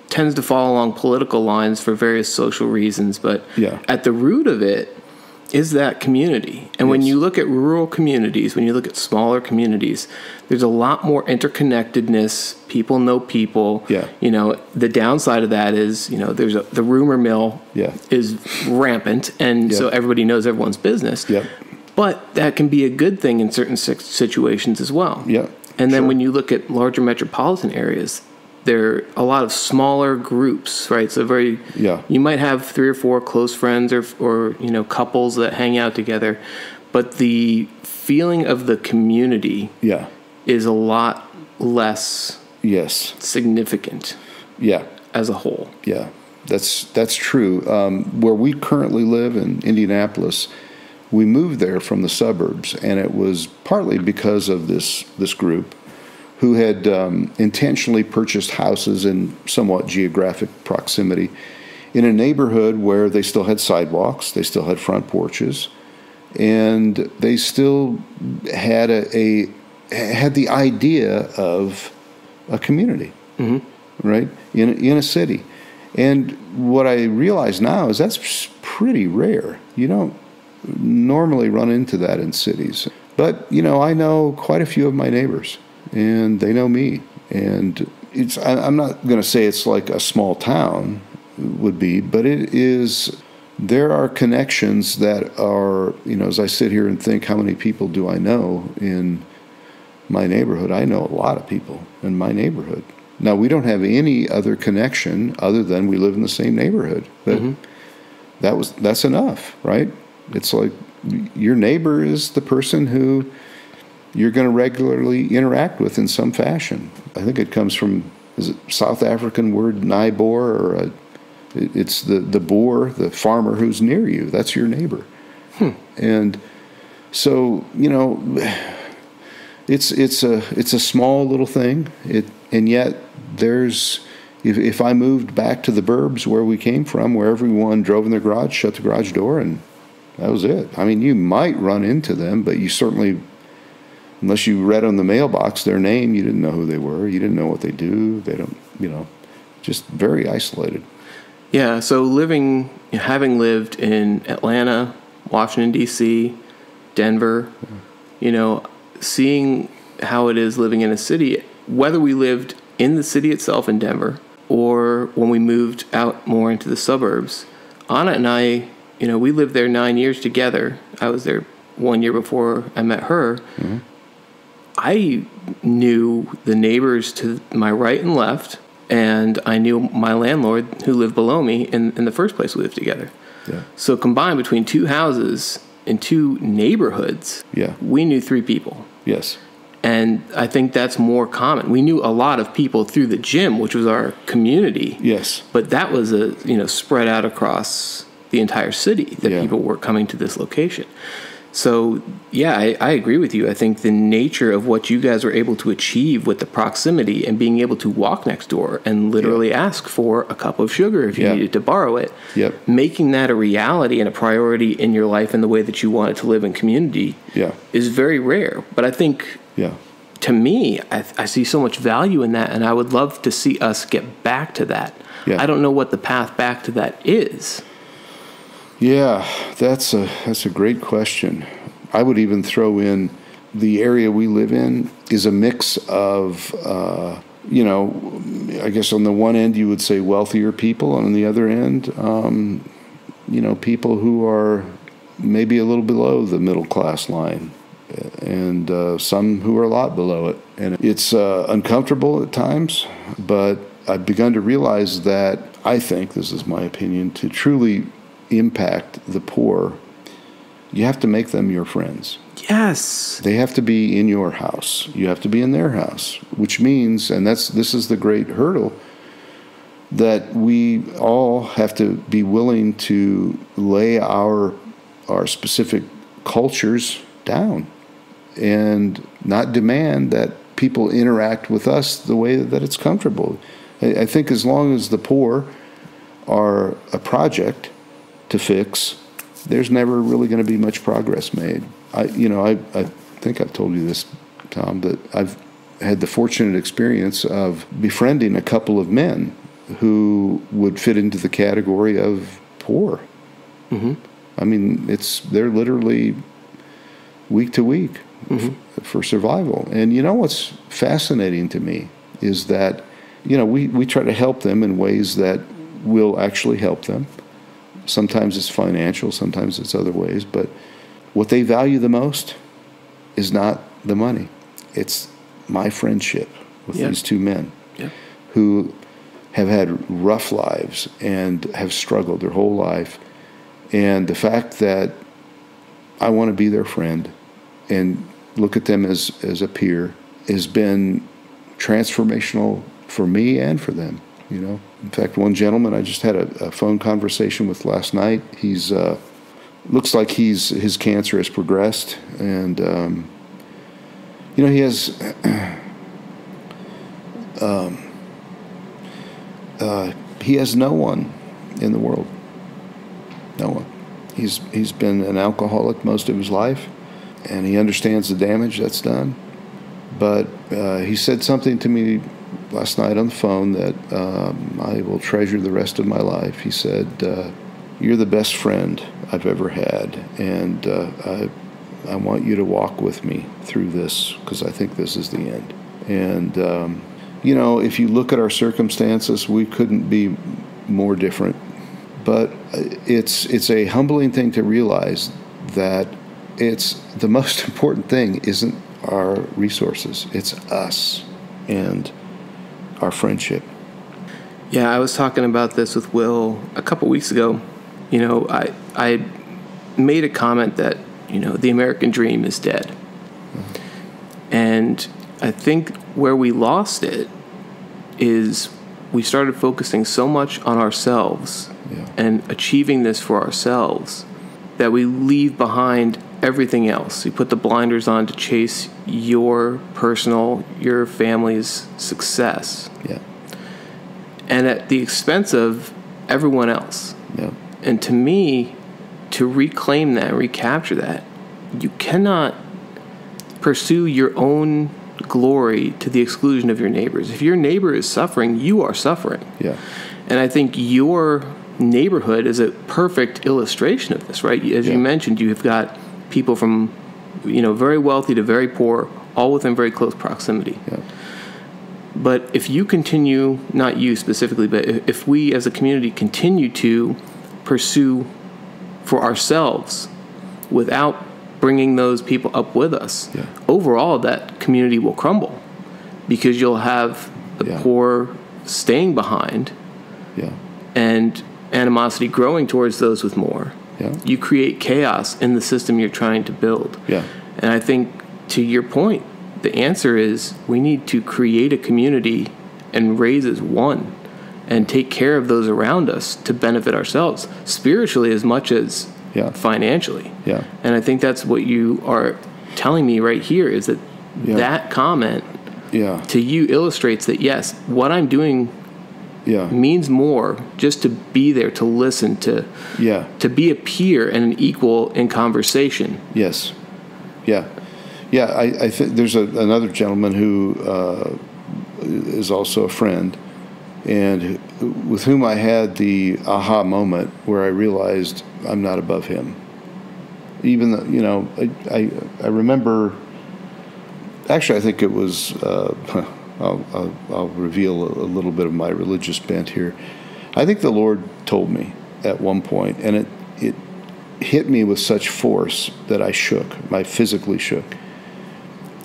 tends to fall along political lines for various social reasons, but at the root of it is that community. And when you look at rural communities, when you look at smaller communities, there's a lot more interconnectedness. People know people. You know, the downside of that is, you know, the rumor mill is rampant, and so everybody knows everyone's business. But that can be a good thing in certain situations as well. And then when you look at larger metropolitan areas, there are a lot of smaller groups, right? So you might have 3 or 4 close friends or you know, couples that hang out together, but the feeling of the community is a lot less significant as a whole. That's true. Where we currently live in Indianapolis, we moved there from the suburbs, and it was partly because of this group who had intentionally purchased houses in somewhat geographic proximity in a neighborhood where they still had sidewalks, they still had front porches, and they still had had the idea of a community, right, in a city. And what I realize now is that's pretty rare. You don't normally run into that in cities. But, you know, I know quite a few of my neighbors, and they know me. And I'm not going to say it's like a small town would be, but it is. There are connections that are, you know, as I sit here and think, how many people do I know in my neighborhood? I know a lot of people in my neighborhood. Now, we don't have any other connection other than we live in the same neighborhood. But that's enough, right? It's like your neighbor is the person who you're going to regularly interact with in some fashion. I think it comes from, is it South African word naibor, or it's the boer, the farmer who's near you. That's your neighbor. And so, you know, it's a small little thing. And yet there's, if I moved back to the burbs where we came from, where everyone drove in their garage, shut the garage door, and that was it. I mean, you might run into them, but you certainly, unless you read on the mailbox their name, you didn't know who they were. You didn't know what they do. They don't, you know, just very isolated. Yeah, so having lived in Atlanta, Washington, D.C., Denver, you know, seeing how it is living in a city, whether we lived in the city itself in Denver or when we moved out more into the suburbs, Anna and I, you know, we lived there 9 years together. I was there 1 year before I met her. I knew the neighbors to my right and left, and I knew my landlord who lived below me in the first place we lived together. So combined between 2 houses in 2 neighborhoods, we knew 3 people. And I think that's more common. We knew a lot of people through the gym, which was our community. But that was spread out across the entire city that people were coming to this location. So, I agree with you. I think the nature of what you guys were able to achieve with the proximity and being able to walk next door and literally ask for a cup of sugar if you needed to borrow it, making that a reality and a priority in your life and the way that you wanted to live in community is very rare. But I think, to me, I see so much value in that, and I would love to see us get back to that. I don't know what the path back to that is. That's a great question. I would even throw in the area we live in is a mix of, I guess on the one end you would say wealthier people, and on the other end, people who are maybe a little below the middle class line, and some who are a lot below it. And it's uncomfortable at times, but I've begun to realize that, I think, this is my opinion, to truly impact the poor, you have to make them your friends. They have to be in your house. You have to be in their house, which means, and this is the great hurdle, that we all have to be willing to lay our specific cultures down and not demand that people interact with us the way that it's comfortable. I think as long as the poor are a project to fix, there's never really going to be much progress made. I think I've told you this, Tom, that I've had the fortunate experience of befriending a couple of men who would fit into the category of poor. Mm-hmm. I mean, they're literally week to week for survival. And you know what's fascinating to me is that, we try to help them in ways that will actually help them. Sometimes it's financial, sometimes it's other ways, but what they value the most is not the money. It's my friendship with these two men who have had rough lives and have struggled their whole life. And the fact that I want to be their friend and look at them as a peer has been transformational for me and for them. In fact, one gentleman I just had a phone conversation with last night. He's looks like his cancer has progressed, and he has he has no one in the world. No one. He's been an alcoholic most of his life, and he understands the damage that's done. But he said something to me last night on the phone that I will treasure the rest of my life. He said, "You're the best friend I've ever had, and I want you to walk with me through this because I think this is the end." And if you look at our circumstances, we couldn't be more different. But it's a humbling thing to realize that it's the most important thing isn't our resources, it's us and our friendship. Yeah, I was talking about this with Will a couple weeks ago. I made a comment that, the American dream is dead. And I think where we lost it is we started focusing so much on ourselves and achieving this for ourselves that we leave behind everything else. You put the blinders on to chase your family's success. Yeah. And at the expense of everyone else. Yeah. And to me, to reclaim that, recapture that, you cannot pursue your own glory to the exclusion of your neighbors. If your neighbor is suffering, you are suffering. Yeah. And I think your neighborhood is a perfect illustration of this, right? As you mentioned, you have got people from, very wealthy to very poor, all within very close proximity. Yeah. But if you continue, not you specifically, but if we as a community continue to pursue for ourselves without bringing those people up with us, overall that community will crumble because you'll have the poor staying behind and animosity growing towards those with more. You create chaos in the system you're trying to build. And I think, to your point, the answer is we need to create a community and raise as one and take care of those around us to benefit ourselves, spiritually as much as financially. And I think that's what you are telling me right here is that that comment to you illustrates that, yes, what I'm doing means more just to be there, to listen, to be a peer and an equal in conversation. Yes. I think there's another gentleman who is also a friend, and with whom I had the aha moment where I realized I'm not above him. Even though, I remember. Actually, I think it was. I'll reveal a little bit of my religious bent here. I think the Lord told me at one point, and it hit me with such force that I shook. I physically shook.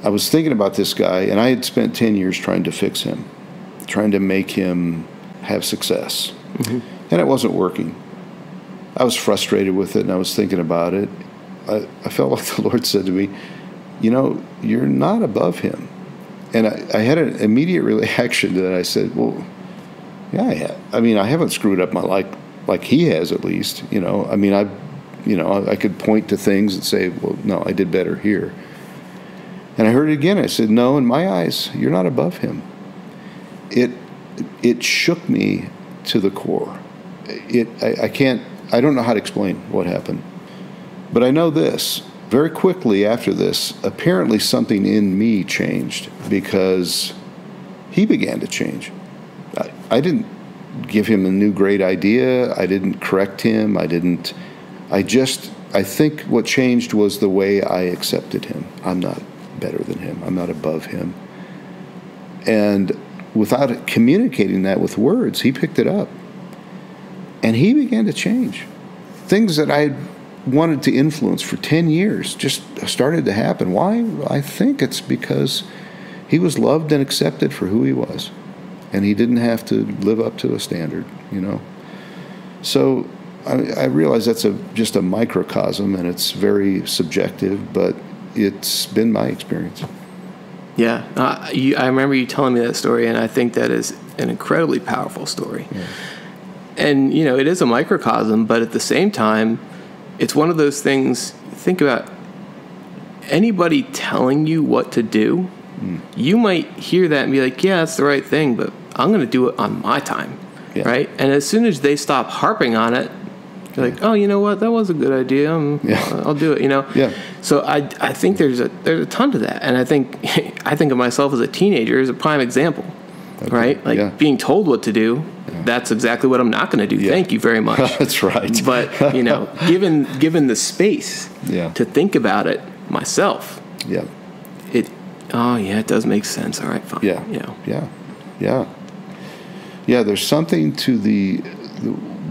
I was thinking about this guy, and I had spent 10 years trying to fix him, trying to make him have success. And it wasn't working. I was frustrated with it, and I was thinking about it. I felt like the Lord said to me, you're not above him. And I had an immediate reaction to that. I said, well, yeah, I have. I mean, I haven't screwed up my life like he has, at least. I mean, I could point to things and say, well, no, I did better here. And I heard it again. I said, no, in my eyes, you're not above him. It shook me to the core. I don't know how to explain what happened. But I know this. Very quickly after this, apparently something in me changed because he began to change. I didn't give him a new great idea. I didn't correct him. I think what changed was the way I accepted him. I'm not better than him. I'm not above him. And without communicating that with words, he picked it up. And he began to change. Things that I wanted to influence for 10 years just started to happen. Why? I think it's because he was loved and accepted for who he was. And he didn't have to live up to a standard, So I realize that's just a microcosm, and it's very subjective, but it's been my experience. Yeah. I remember you telling me that story, and I think that is an incredibly powerful story. Yeah. And, it is a microcosm, but at the same time, it's one of those things, think about anybody telling you what to do, you might hear that and be like, yeah, that's the right thing, but I'm going to do it on my time, right? And as soon as they stop harping on it, you're like, oh, you know what? That was a good idea. I'll do it. Yeah. So I think there's a ton to that, and I think of myself as a teenager as a prime example, right? Like being told what to do. Yeah. That's exactly what I'm not going to do. Yeah. Thank you very much. That's right. But given the space to think about it myself, it does make sense. All right, fine. Yeah. There's something to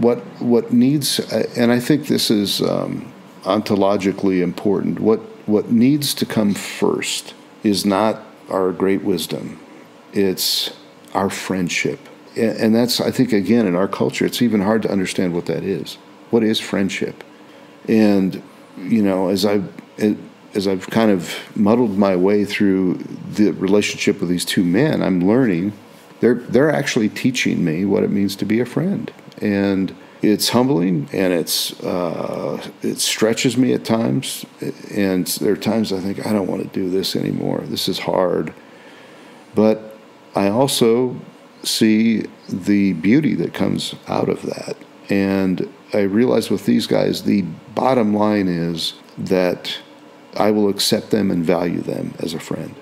what needs, and I think this is ontologically important. What needs to come first is not our great wisdom; it's our friendship, and that's, I think, again, in our culture, it's even hard to understand what that is. What is friendship? And as I've kind of muddled my way through the relationship with these two men, I'm learning they're actually teaching me what it means to be a friend. And it's humbling, and it stretches me at times. And there are times I think, I don't want to do this anymore. This is hard. But I also see the beauty that comes out of that. And I realize with these guys, the bottom line is that I will accept them and value them as a friend.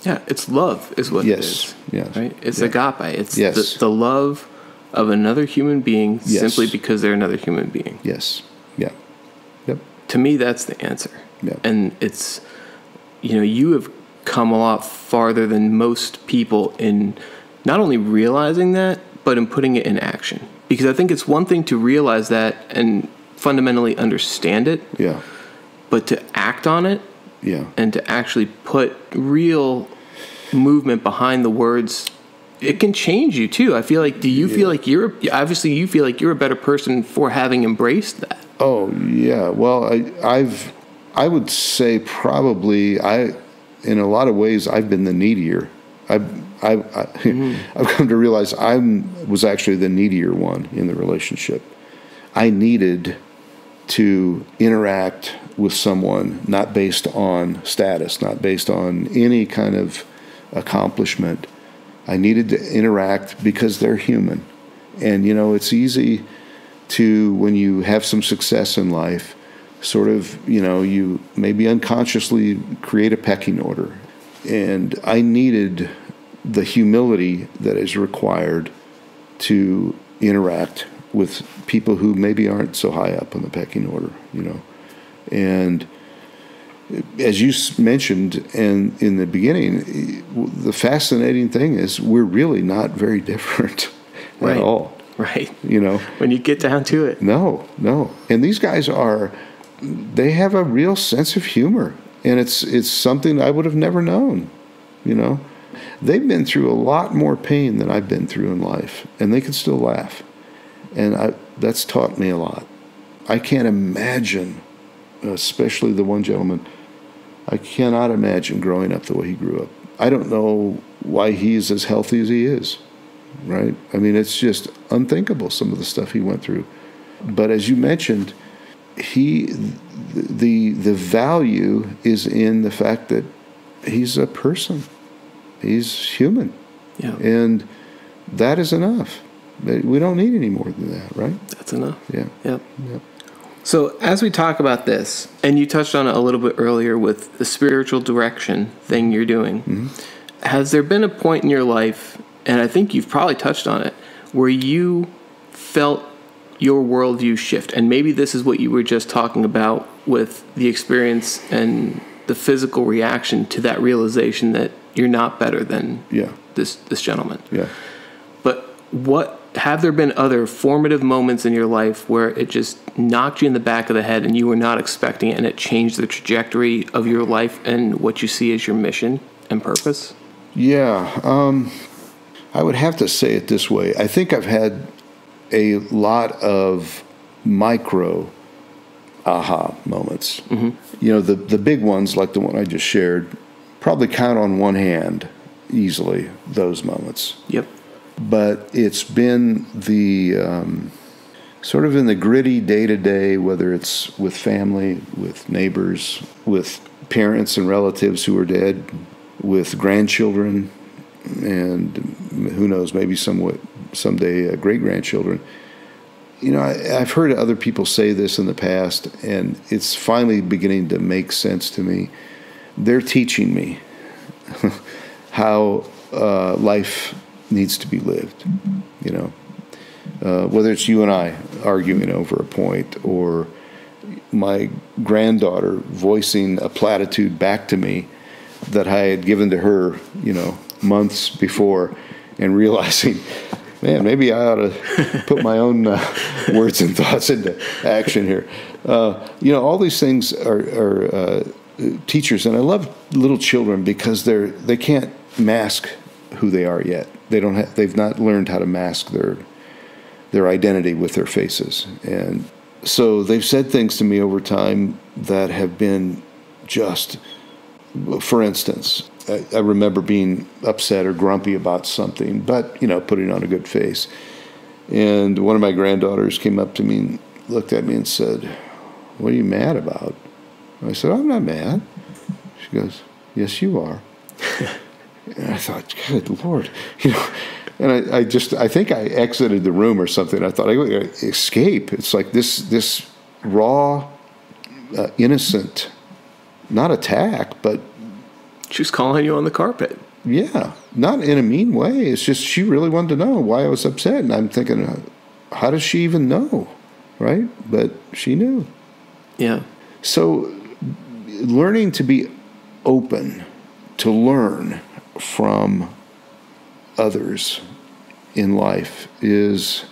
Yeah, it's love is what it is. Yes. Right? It's agape. It's the love of another human being simply because they're another human being. Yes. Yeah. Yep. To me, that's the answer. Yeah. And it's, you have come a lot farther than most people in not only realizing that, but in putting it in action. Because I think it's one thing to realize that and fundamentally understand it. Yeah. But to act on it, and to actually put real movement behind the words, it can change you too. I feel like, do you feel like you feel like you're a better person for having embraced that? Oh yeah. Well, I would say probably in a lot of ways I've been the needier. I've come to realize I was actually the needier one in the relationship. I needed to interact with someone not based on status, not based on any kind of accomplishment. I needed to interact because they're human. And, it's easy to, when you have some success in life, sort of, you maybe unconsciously create a pecking order. And I needed the humility that is required to interact with people who maybe aren't so high up on the pecking order, And as you mentioned and in the beginning, the fascinating thing is we're really not very different at all. Right. When you get down to it. No. And these guys they have a real sense of humor. And it's something I would have never known, They've been through a lot more pain than I've been through in life, and they can still laugh. And that's taught me a lot. I can't imagine, especially the one gentleman, I cannot imagine growing up the way he grew up. I don't know why he's as healthy as he is, right? I mean, it's just unthinkable, some of the stuff he went through. But as you mentioned, the value is in the fact that he's a person. He's human. Yeah. And that is enough. We don't need any more than that, right? That's enough. Yeah. Yep. So as we talk about this, and you touched on it a little bit earlier with the spiritual direction thing you're doing, has there been a point in your life, and I think you've probably touched on it, where you felt your worldview shift? And maybe this is what you were just talking about with the experience and the physical reaction to that realization that you're not better than this gentleman. Yeah. But have there been other formative moments in your life where it just knocked you in the back of the head and you were not expecting it, and it changed the trajectory of your life and what you see as your mission and purpose? Yeah. I would have to say it this way. I think I've had a lot of micro aha moments. Mm-hmm. You know, the big ones, like the one I just shared, probably count on one hand easily, those moments. Yep. But it's been the sort of in the gritty day-to-day, whether it's with family, with neighbors, with parents and relatives who are dead, with grandchildren, and who knows, maybe someday great-grandchildren. You know, I've heard other people say this in the past, and it's finally beginning to make sense to me. They're teaching me how life needs to be lived, you know. Whether it's you and I arguing over a point, or my granddaughter voicing a platitude back to me that I had given to her, you know, months before, and realizing, man, maybe I ought to put my own words and thoughts into action here. You know, all these things are teachers, and I love little children because they can't mask who they are yet. They've not learned how to mask their identity with their faces. And so they've said things to me over time that have been just, for instance, I remember being upset or grumpy about something, but, you know, putting on a good face. And one of my granddaughters came up to me and looked at me and said, "What are you mad about?" I said, "I'm not mad." She goes, "Yes, you are." And I thought, good Lord, you know, and I think I exited the room or something. I thought I would escape. It's like this raw, innocent, not attack, but she's calling you on the carpet. Yeah, not in a mean way. It's just she really wanted to know why I was upset, and I'm thinking, how does she even know, right? But she knew. Yeah. So, learning to be open to learn from others in life will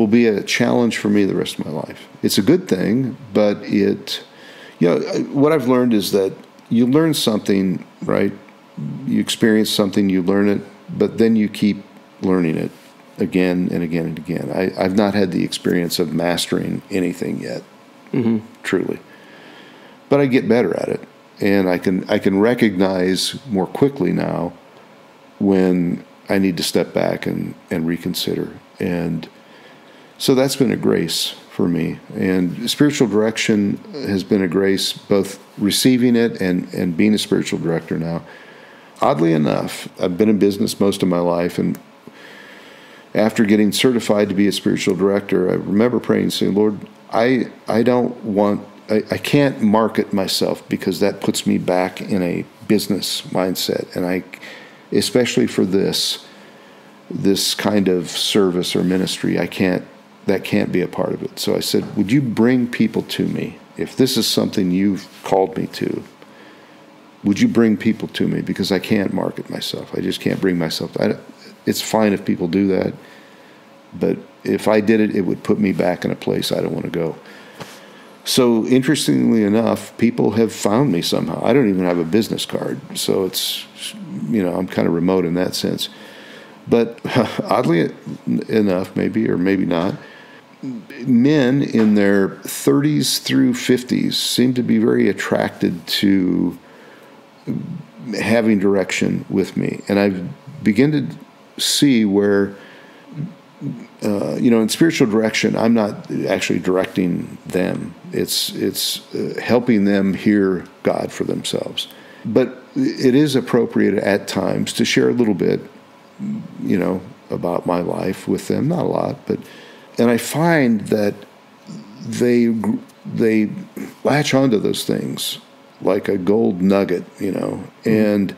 be a challenge for me the rest of my life. It's a good thing, but what I've learned is that you learn something, right? You experience something, you learn it, but then you keep learning it again and again and again. I've not had the experience of mastering anything yet, truly, but I get better at it. And I can recognize more quickly now when I need to step back and reconsider. And so that's been a grace for me. And spiritual direction has been a grace, both receiving it and being a spiritual director now. Oddly enough, I've been in business most of my life, and after getting certified to be a spiritual director, I remember praying and saying, "Lord, I can't market myself because that puts me back in a business mindset, and especially for this kind of service or ministry, that can't be a part of it." So I said, "Would you bring people to me? If this is something you've called me to, would you bring people to me? Because I can't market myself. I just can't bring myself. It's fine if people do that, but if I did it, it would put me back in a place I don't want to go." So interestingly enough, people have found me somehow. I don't even have a business card, so it's, you know, I'm kind of remote in that sense. But oddly enough, maybe or maybe not, men in their 30s through 50s seem to be very attracted to having direction with me. And I've begun to see where, in spiritual direction, I'm not actually directing them. It's helping them hear God for themselves. But it is appropriate at times to share a little bit, about my life with them. Not a lot, and I find that they latch onto those things like a gold nugget, and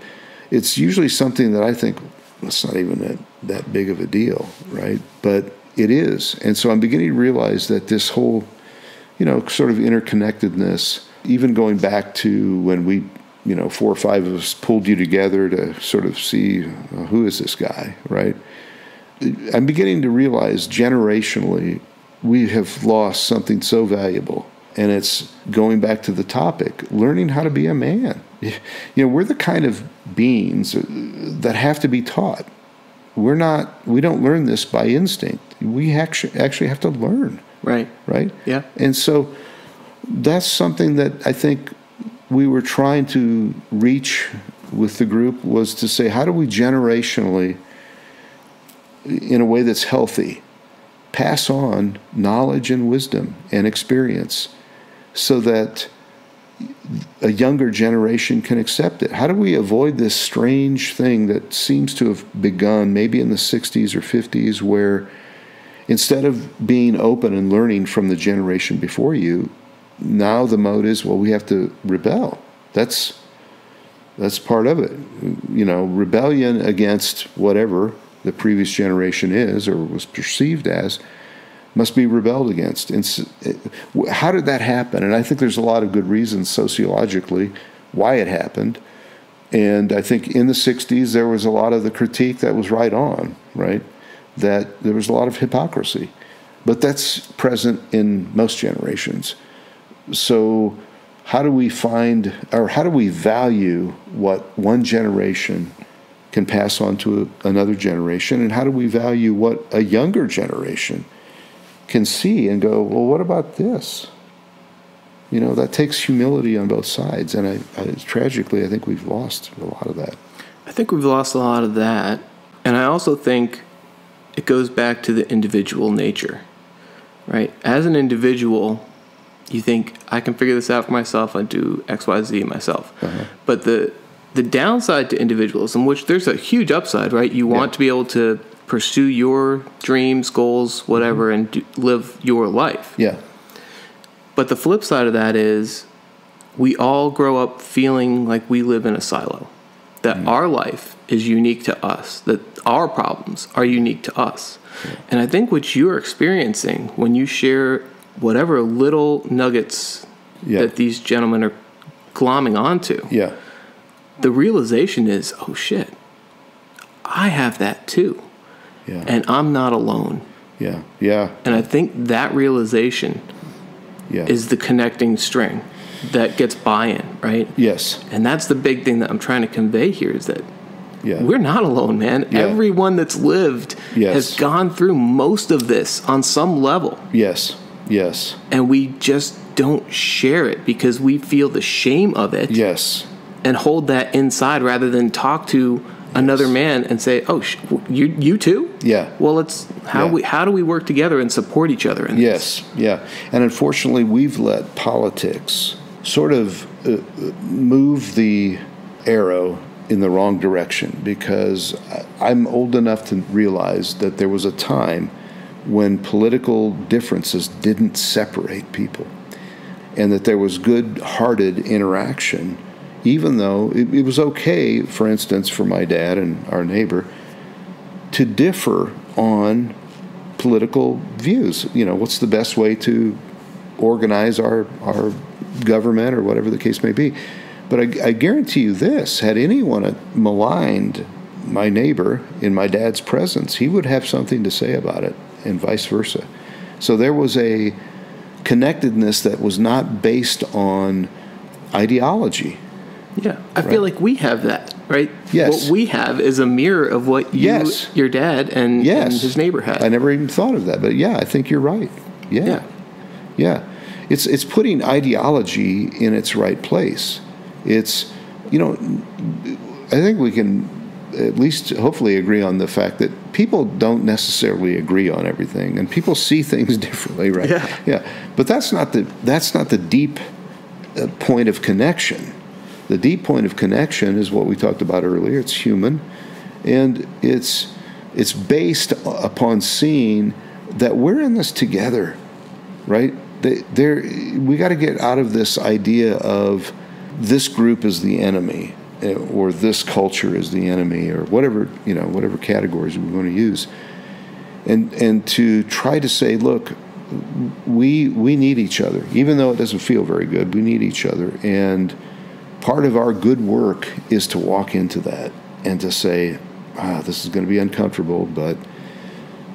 it's usually something that I think, it's not even that big of a deal, right? But it is. And so I'm beginning to realize that this whole, sort of interconnectedness, even going back to when we, 4 or 5 of us pulled you together to sort of see who is this guy, right? I'm beginning to realize generationally we have lost something so valuable. And it's going back to the topic, learning how to be a man. We're the kind of beings that have to be taught. We don't learn this by instinct. We actually have to learn. Right. Right? Yeah. And so that's something that I think we were trying to reach with the group, was to say, how do we generationally, in a way that's healthy, pass on knowledge and wisdom and experience so that a younger generation can accept it? How do we avoid this strange thing that seems to have begun maybe in the 60s or 50s, where instead of being open and learning from the generation before you, now the mode is, well, we have to rebel. That's part of it. Rebellion against whatever the previous generation is or was perceived as must be rebelled against. And how did that happen? And I think there's a lot of good reasons sociologically why it happened. And I think in the 60s there was a lot of the critique that was right on, right? That there was a lot of hypocrisy. But that's present in most generations. So how do we value what one generation can pass on to another generation, and how do we value what a younger generation can see and go, well, what about this? That takes humility on both sides, and tragically, I think we've lost a lot of that. I think we've lost a lot of that, and I also think it goes back to the individual nature, right? As an individual, you think, I can figure this out for myself, I do X, Y, Z myself. Uh-huh. But the downside to individualism, which there's a huge upside, right? You want to be able to pursue your dreams, goals, whatever, and live your life. Yeah. But the flip side of that is we all grow up feeling like we live in a silo, that our life is unique to us, that our problems are unique to us. Yeah. And I think what you're experiencing when you share whatever little nuggets that these gentlemen are glomming onto, the realization is, oh shit, I have that too. Yeah. And I'm not alone. Yeah. Yeah. And I think that realization is the connecting string that gets buy-in, right? Yes. And that's the big thing that I'm trying to convey here, is that we're not alone, man. Yeah. Everyone that's lived has gone through most of this on some level. Yes. Yes. And we just don't share it because we feel the shame of it. Yes. And hold that inside rather than talk to another man and say, "Oh, you too?" Yeah. Well, it's how do we work together and support each other in this? Yeah. And unfortunately, we've let politics sort of move the arrow in the wrong direction, because I'm old enough to realize that there was a time when political differences didn't separate people, and that there was good-hearted interaction, even though it was okay, for instance, for my dad and our neighbor to differ on political views. What's the best way to organize our government, or whatever the case may be. But I guarantee you this, had anyone maligned my neighbor in my dad's presence, he would have something to say about it, and vice versa. So there was a connectedness that was not based on ideology. Yeah, I feel like we have that, right? Yes. What we have is a mirror of what your dad and his neighbor had. I never even thought of that, but I think you're right. Yeah. It's putting ideology in its right place. It's, I think we can at least hopefully agree on the fact that people don't necessarily agree on everything, and people see things differently, right? Yeah. But that's not the deep point of connection. The deep point of connection is what we talked about earlier. It's human, and it's based upon seeing that we're in this together, right? We got to get out of this idea of this group is the enemy. or this culture is the enemy, or whatever, whatever categories we want to use. And to try to say, look, we need each other. Even though it doesn't feel very good, we need each other. And part of our good work is to walk into that and to say, this is going to be uncomfortable, but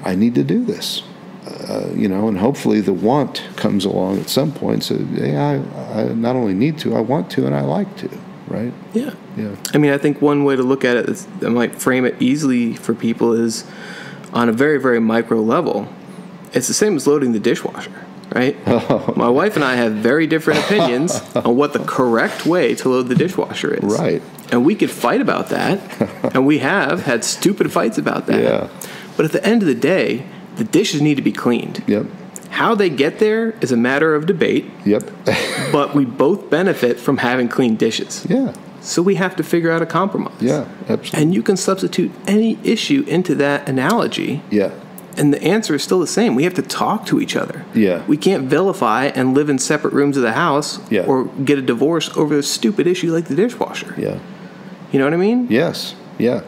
I need to do this. And hopefully the want comes along at some point. So, hey, I not only need to, I want to, and I like to, right? Yeah. Yeah. I mean, I think one way to look at it that might frame it easily for people is on a very, very micro level. It's the same as loading the dishwasher, right? My wife and I have very different opinions on what the correct way to load the dishwasher is. Right. And we could fight about that, and we have had stupid fights about that. Yeah. But at the end of the day, the dishes need to be cleaned. Yep. How they get there is a matter of debate. Yep. But we both benefit from having clean dishes. Yeah. So we have to figure out a compromise. Yeah, absolutely. And you can substitute any issue into that analogy. Yeah. And the answer is still the same. We have to talk to each other. Yeah. We can't vilify and live in separate rooms of the house or get a divorce over a stupid issue like the dishwasher. Yeah. You know what I mean? Yes. Yeah.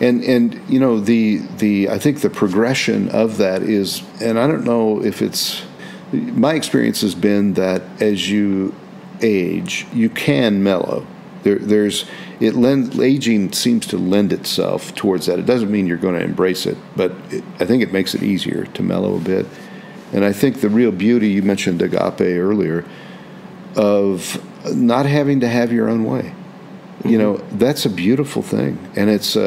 And the I think the progression of that is, and I don't know if it's, my experience has been that as you age, you can mellow. Aging seems to lend itself towards that. It doesn't mean you're going to embrace it, but I think it makes it easier to mellow a bit. And I think the real beauty, you mentioned agape earlier, of not having to have your own way. Mm-hmm. That's a beautiful thing, and it's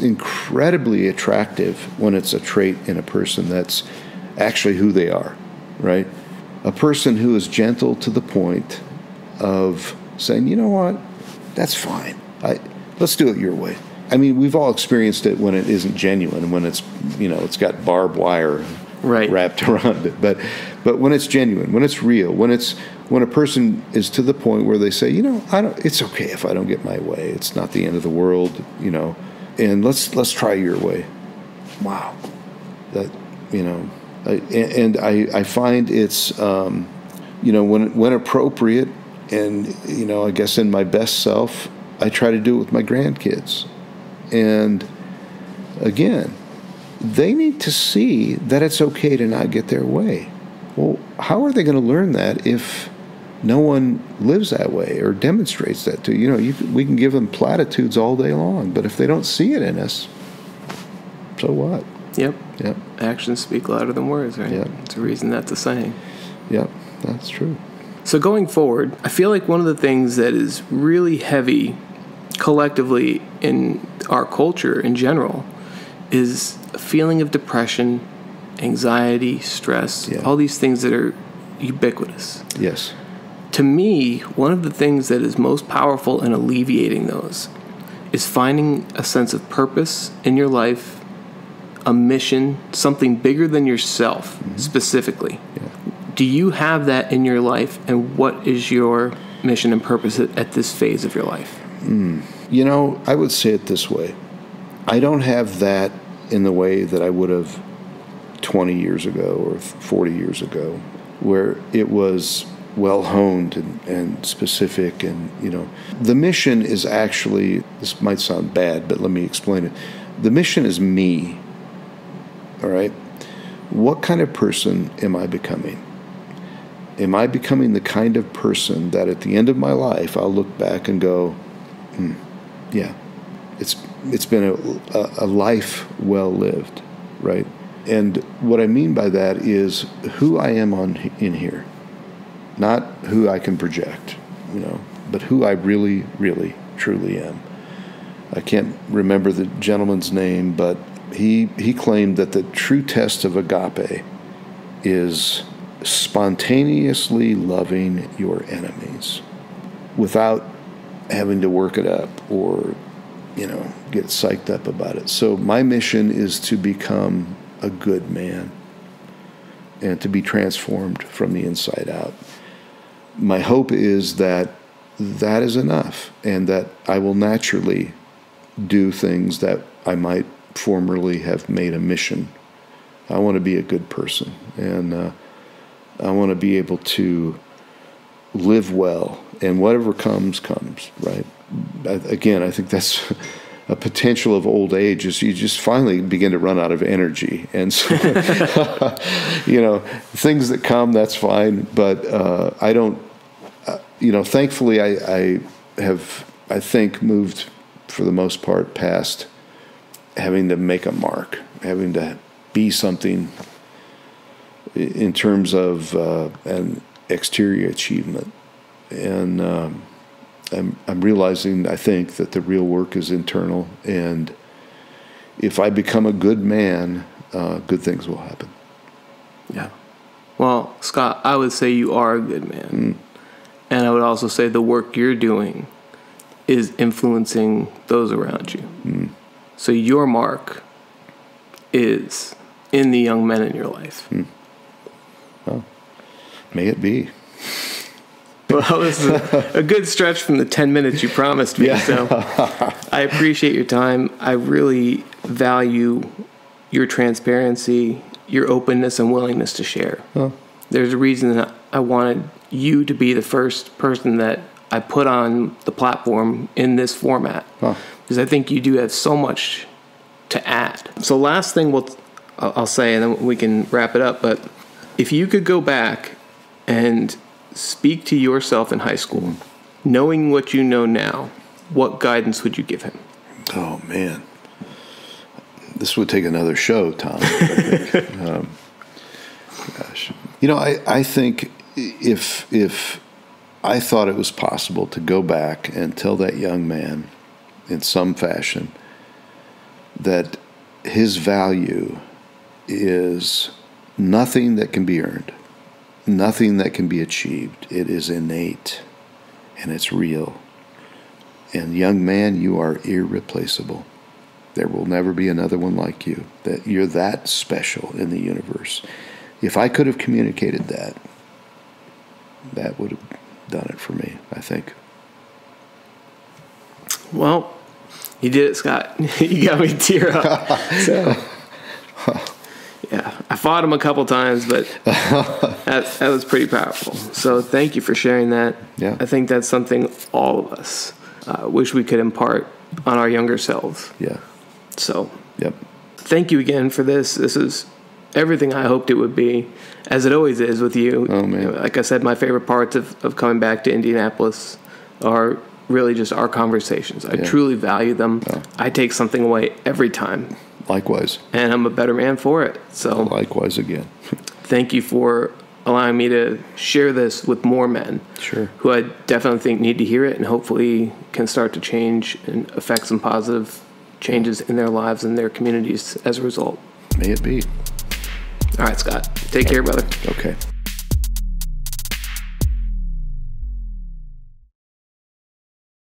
incredibly attractive when it's a trait in a person that's actually who they are, right? A person who is gentle to the point of saying, you know what, that's fine. Let's do it your way. I mean, we've all experienced it when it isn't genuine, when it's it's got barbed wire wrapped around it. But when it's genuine, when it's real, when a person is to the point where they say, it's okay if I don't get my way. It's not the end of the world, and let's try your way. Wow, that I find it's when appropriate. And, I guess in my best self, I try to do it with my grandkids. And, again, they need to see that it's okay to not get their way. Well, how are they going to learn that if no one lives that way or demonstrates that to you? We can give them platitudes all day long, but if they don't see it in us, so what? Yep. Yep. Actions speak louder than words, right? Yep. It's a reason that's a saying. Yep, that's true. So going forward, I feel like one of the things that is really heavy collectively in our culture in general is a feeling of depression, anxiety, stress, all these things that are ubiquitous. Yes. To me, one of the things that is most powerful in alleviating those is finding a sense of purpose in your life, a mission, something bigger than yourself specifically. Yeah. Do you have that in your life, and what is your mission and purpose at this phase of your life? I would say it this way. I don't have that in the way that I would have 20 years ago or 40 years ago, where it was well-honed and specific. And, the mission is actually, this might sound bad, but let me explain it. The mission is me, all right? What kind of person am I becoming? Am I becoming the kind of person that at the end of my life I'll look back and go, yeah, it's been a life well lived, right? And what I mean by that is who I am in here, not who I can project, but who I really, really, truly am. I can't remember the gentleman's name, but he claimed that the true test of agape is spontaneously loving your enemies without having to work it up or, get psyched up about it. So my mission is to become a good man and to be transformed from the inside out. My hope is that that is enough and that I will naturally do things that I might formerly have made a mission. I want to be a good person, and I want to be able to live well, and whatever comes, right? Again, I think that's a potential of old age, is you just finally begin to run out of energy. And so, things that come, that's fine. But I don't, thankfully I have, I think, moved for the most part past having to make a mark, having to be something in terms of an exterior achievement. And I'm realizing, I think, that the real work is internal, and if I become a good man, good things will happen. Yeah. Well, Scott, I would say you are a good man. And I would also say the work you're doing is influencing those around you. So your mark is in the young men in your life. Well, may it be. Well, that was a good stretch from the 10 minutes you promised me. Yeah. So I appreciate your time. I really value your transparency, your openness, and willingness to share. There's a reason that I wanted you to be the first person that I put on the platform in this format, because I think you do have so much to add. So last thing I'll say, and then we can wrap it up, but if you could go back and speak to yourself in high school, knowing what you know now, what guidance would you give him? Oh, man. This would take another show, Tom. I think. Gosh. I think if I thought it was possible to go back and tell that young man in some fashion that his value is nothing that can be earned, nothing that can be achieved. It is innate, and it's real. And young man, you are irreplaceable. There will never be another one like you. That you're that special in the universe. If I could have communicated that, that would have done it for me, I think. Well, you did it, Scott. You got me to tear up. So, yeah, I fought him a couple times, but that was pretty powerful. So thank you for sharing that. Yeah. I think that's something all of us wish we could impart on our younger selves. Yeah. So yep. Thank you again for this. This is everything I hoped it would be, as it always is with you. Oh, man. Like I said, my favorite parts of coming back to Indianapolis are really just our conversations. I truly value them. Oh. I take something away every time. Likewise. And I'm a better man for it. So likewise again. Thank you for allowing me to share this with more men. Sure. Who I definitely think need to hear it, and hopefully can start to change and affect some positive changes in their lives and their communities as a result. May it be. All right, Scott. Take care, brother. Okay.